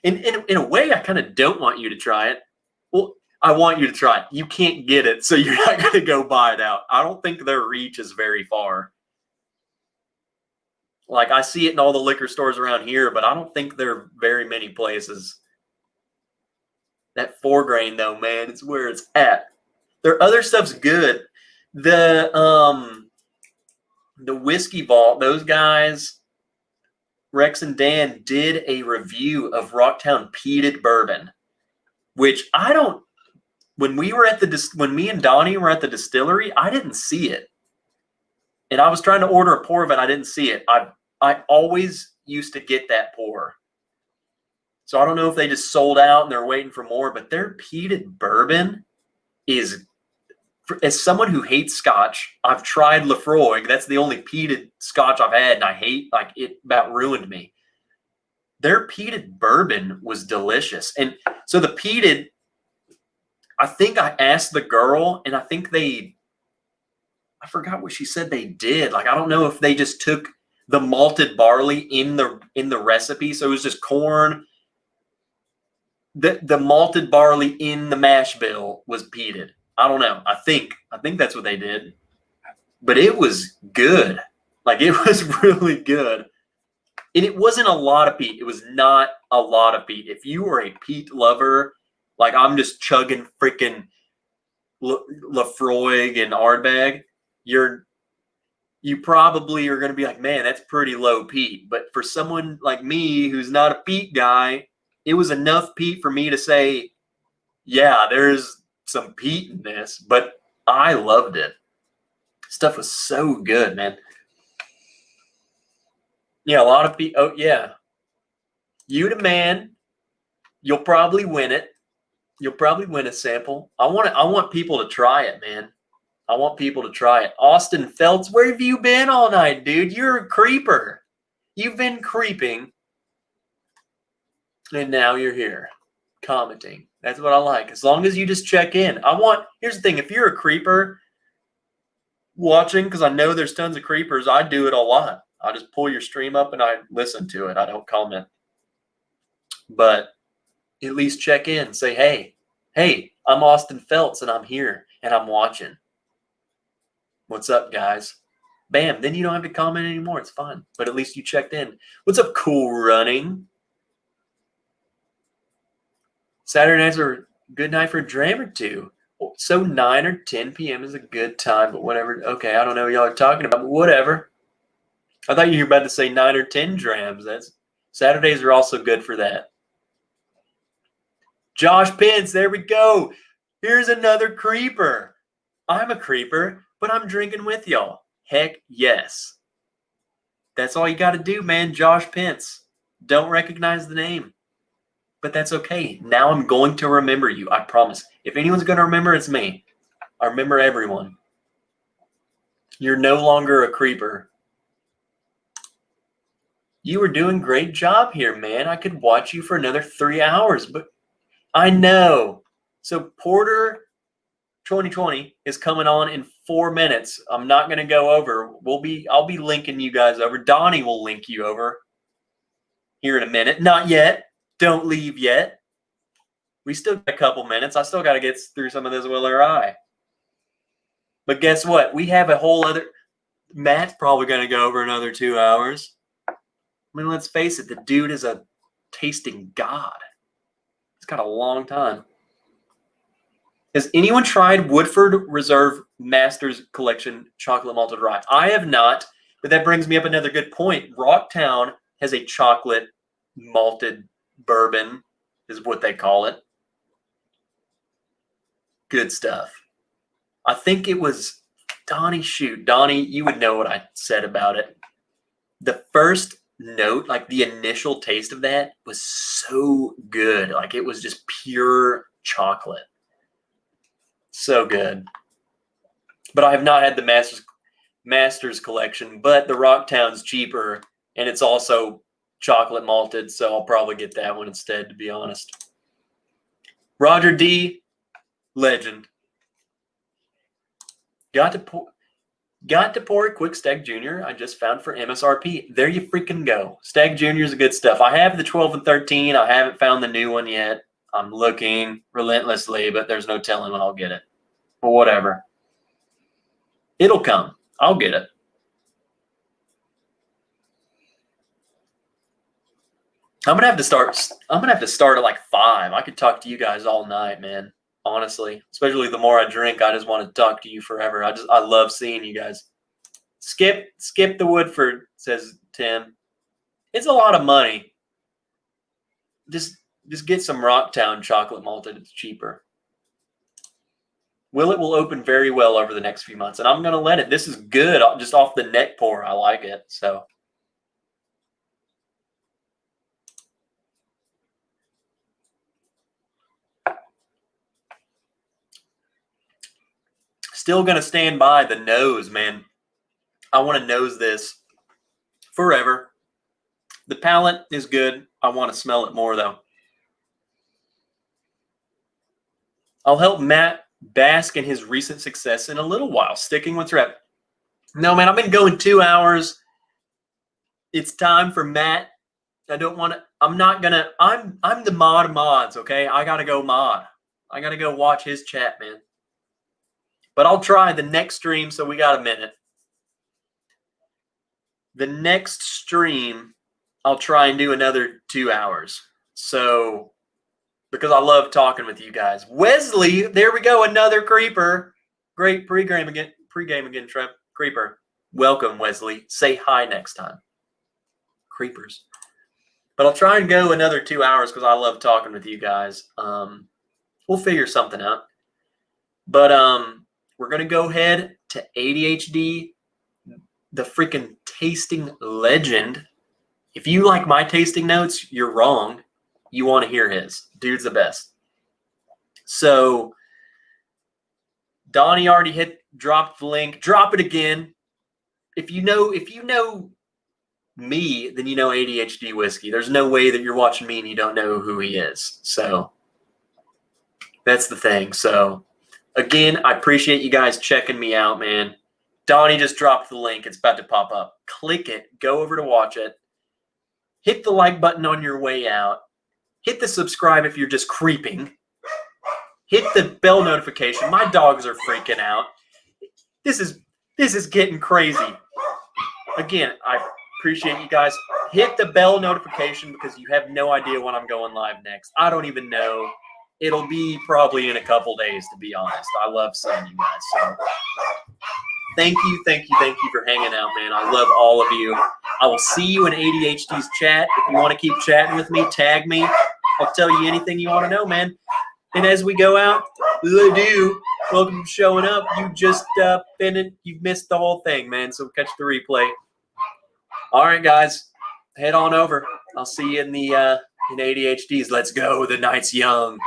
In a way, I kind of don't want you to try it. Well, I want you to try it. You can't get it, so you're not going to go buy it out. I don't think their reach is very far. Like, I see it in all the liquor stores around here, but I don't think there are very many places. That 4-grain, though, man, it's where it's at. Their other stuff's good. The Whiskey Vault, those guys, Rex and Dan, did a review of Rocktown Peated Bourbon, which when me and Donnie were at the distillery, I didn't see it. And I was trying to order a pour of it. I didn't see it. I always used to get that pour. So I don't know if they just sold out and they're waiting for more, but their peated bourbon is, as someone who hates Scotch, I've tried Lefroy. That's the only peated Scotch I've had, and I hate, like, it about ruined me. Their peated bourbon was delicious. And so the peated, I think I asked the girl, and I think I forgot what she said they did. Like, I don't know if they just took the malted barley in the recipe. So it was just corn. The malted barley in the mash bill was peated. I don't know. I think that's what they did. But it was good. Like, it was really good. And it wasn't a lot of peat. It was not a lot of peat. If you were a peat lover, like I'm just chugging freaking Lefroy and Ardbeg, you probably are going to be like, man, that's pretty low peat. But for someone like me who's not a peat guy, it was enough peat for me to say, yeah, there's some peat in this. But I loved it. Stuff was so good, man. Yeah, a lot of peat. Oh, yeah. You the man. You'll probably win it. You'll probably win a sample. I want people to try it, man. I want people to try it. Austin Feltz, where have you been all night, dude? You're a creeper. You've been creeping, and now you're here commenting. That's what I like. As long as you just check in. Here's the thing. If you're a creeper watching, because I know there's tons of creepers, I do it a lot. I just pull your stream up and I listen to it. I don't comment. But at least check in. Say, hey, I'm Austin Feltz and I'm here and I'm watching. What's up, guys? Bam. Then you don't have to comment anymore. It's fine. But at least you checked in. What's up, Cool Running? Saturday nights are a good night for a dram or two. So 9 or 10 p.m. is a good time, but whatever. Okay, I don't know what y'all are talking about, but whatever. I thought you were about to say 9 or 10 drams. Saturdays are also good for that. Josh Pence, there we go. Here's another creeper. I'm a creeper, but I'm drinking with y'all. Heck yes. That's all you got to do, man. Josh Pence. Don't recognize the name. But that's okay. Now I'm going to remember you. I promise. If anyone's going to remember, it's me. I remember everyone. You're no longer a creeper. You were doing a great job here, man. I could watch you for another 3 hours, but I know. So Porter 2020 is coming on in 4 minutes. I'm not going to go over. I'll be linking you guys over. Donnie will link you over here in a minute. Not yet. Don't leave yet. We still got a couple minutes. I still got to get through some of this Will or I. But guess what? We have a whole other. Matt's probably going to go over another 2 hours. I mean, let's face it. The dude is a tasting god. It's got a long time. Has anyone tried Woodford Reserve Masters Collection Chocolate Malted Rye? I have not, but that brings me up another good point. Rocktown has a chocolate malted bourbon, is what they call it. Good stuff. I think it was Donnie. Shoot, Donnie, you would know what I said about it. The first note, like the initial taste of that, was so good. Like it was just pure chocolate. So good. But I have not had the Masters collection, but the Rocktown's cheaper and it's also chocolate malted, so I'll probably get that one instead, to be honest. Roger D, legend. Got to pour a quick Stag Junior I just found for MSRP. There you freaking go. Stag Junior is good stuff. I have the 12 and 13. I haven't found the new one yet. I'm looking relentlessly, but there's no telling when I'll get it. But whatever. It'll come. I'll get it. I'm gonna have to start at like 5. I could talk to you guys all night, man. Honestly, especially the more I drink, I just want to talk to you forever. I love seeing you guys. Skip the Woodford, says Tim. It's a lot of money. Just get some Rocktown chocolate malted. It's cheaper. Willett will open very well over the next few months, and I'm gonna let it. This is good, just off the neck pour. I like it. So. Still going to stand by the nose, man. I want to nose this forever. The palate is good. I want to smell it more, though. I'll help Matt bask in his recent success in a little while, sticking with rep. No, man, I've been going 2 hours. It's time for Matt. I don't want to. I'm not going to. I'm the mod of mods, okay? I got to go mod. I got to go watch his chat, man. But I'll try the next stream, so we got a minute. The next stream, I'll try and do another 2 hours. So, because I love talking with you guys. Wesley, there we go, another creeper. Great pregame again, Trev. Creeper. Welcome, Wesley. Say hi next time. Creepers. But I'll try and go another 2 hours because I love talking with you guys. We'll figure something out. But we're going to go ahead to ADHD, the freaking tasting legend. If you like my tasting notes, you're wrong. You want to hear his. Dude's the best. So Donnie already dropped the link. Drop it again. If you know me, then you know ADHD Whiskey. There's no way that you're watching me and you don't know who he is. So that's the thing. So again, I appreciate you guys checking me out, man. Donnie just dropped the link. It's about to pop up. Click it. Go over to watch it. Hit the like button on your way out. Hit the subscribe if you're just creeping. Hit the bell notification. My dogs are freaking out. This is getting crazy. Again, I appreciate you guys. Hit the bell notification because you have no idea when I'm going live next. I don't even know. It'll be probably in a couple days, to be honest. I love seeing you guys. So thank you for hanging out, man. I love all of you. I will see you in ADHD's chat. If you want to keep chatting with me, tag me. I'll tell you anything you want to know, man. And as we go out, welcome for showing up. You just you missed the whole thing, man. So catch the replay. All right, guys, head on over. I'll see you in the in ADHD's. Let's go. The night's young.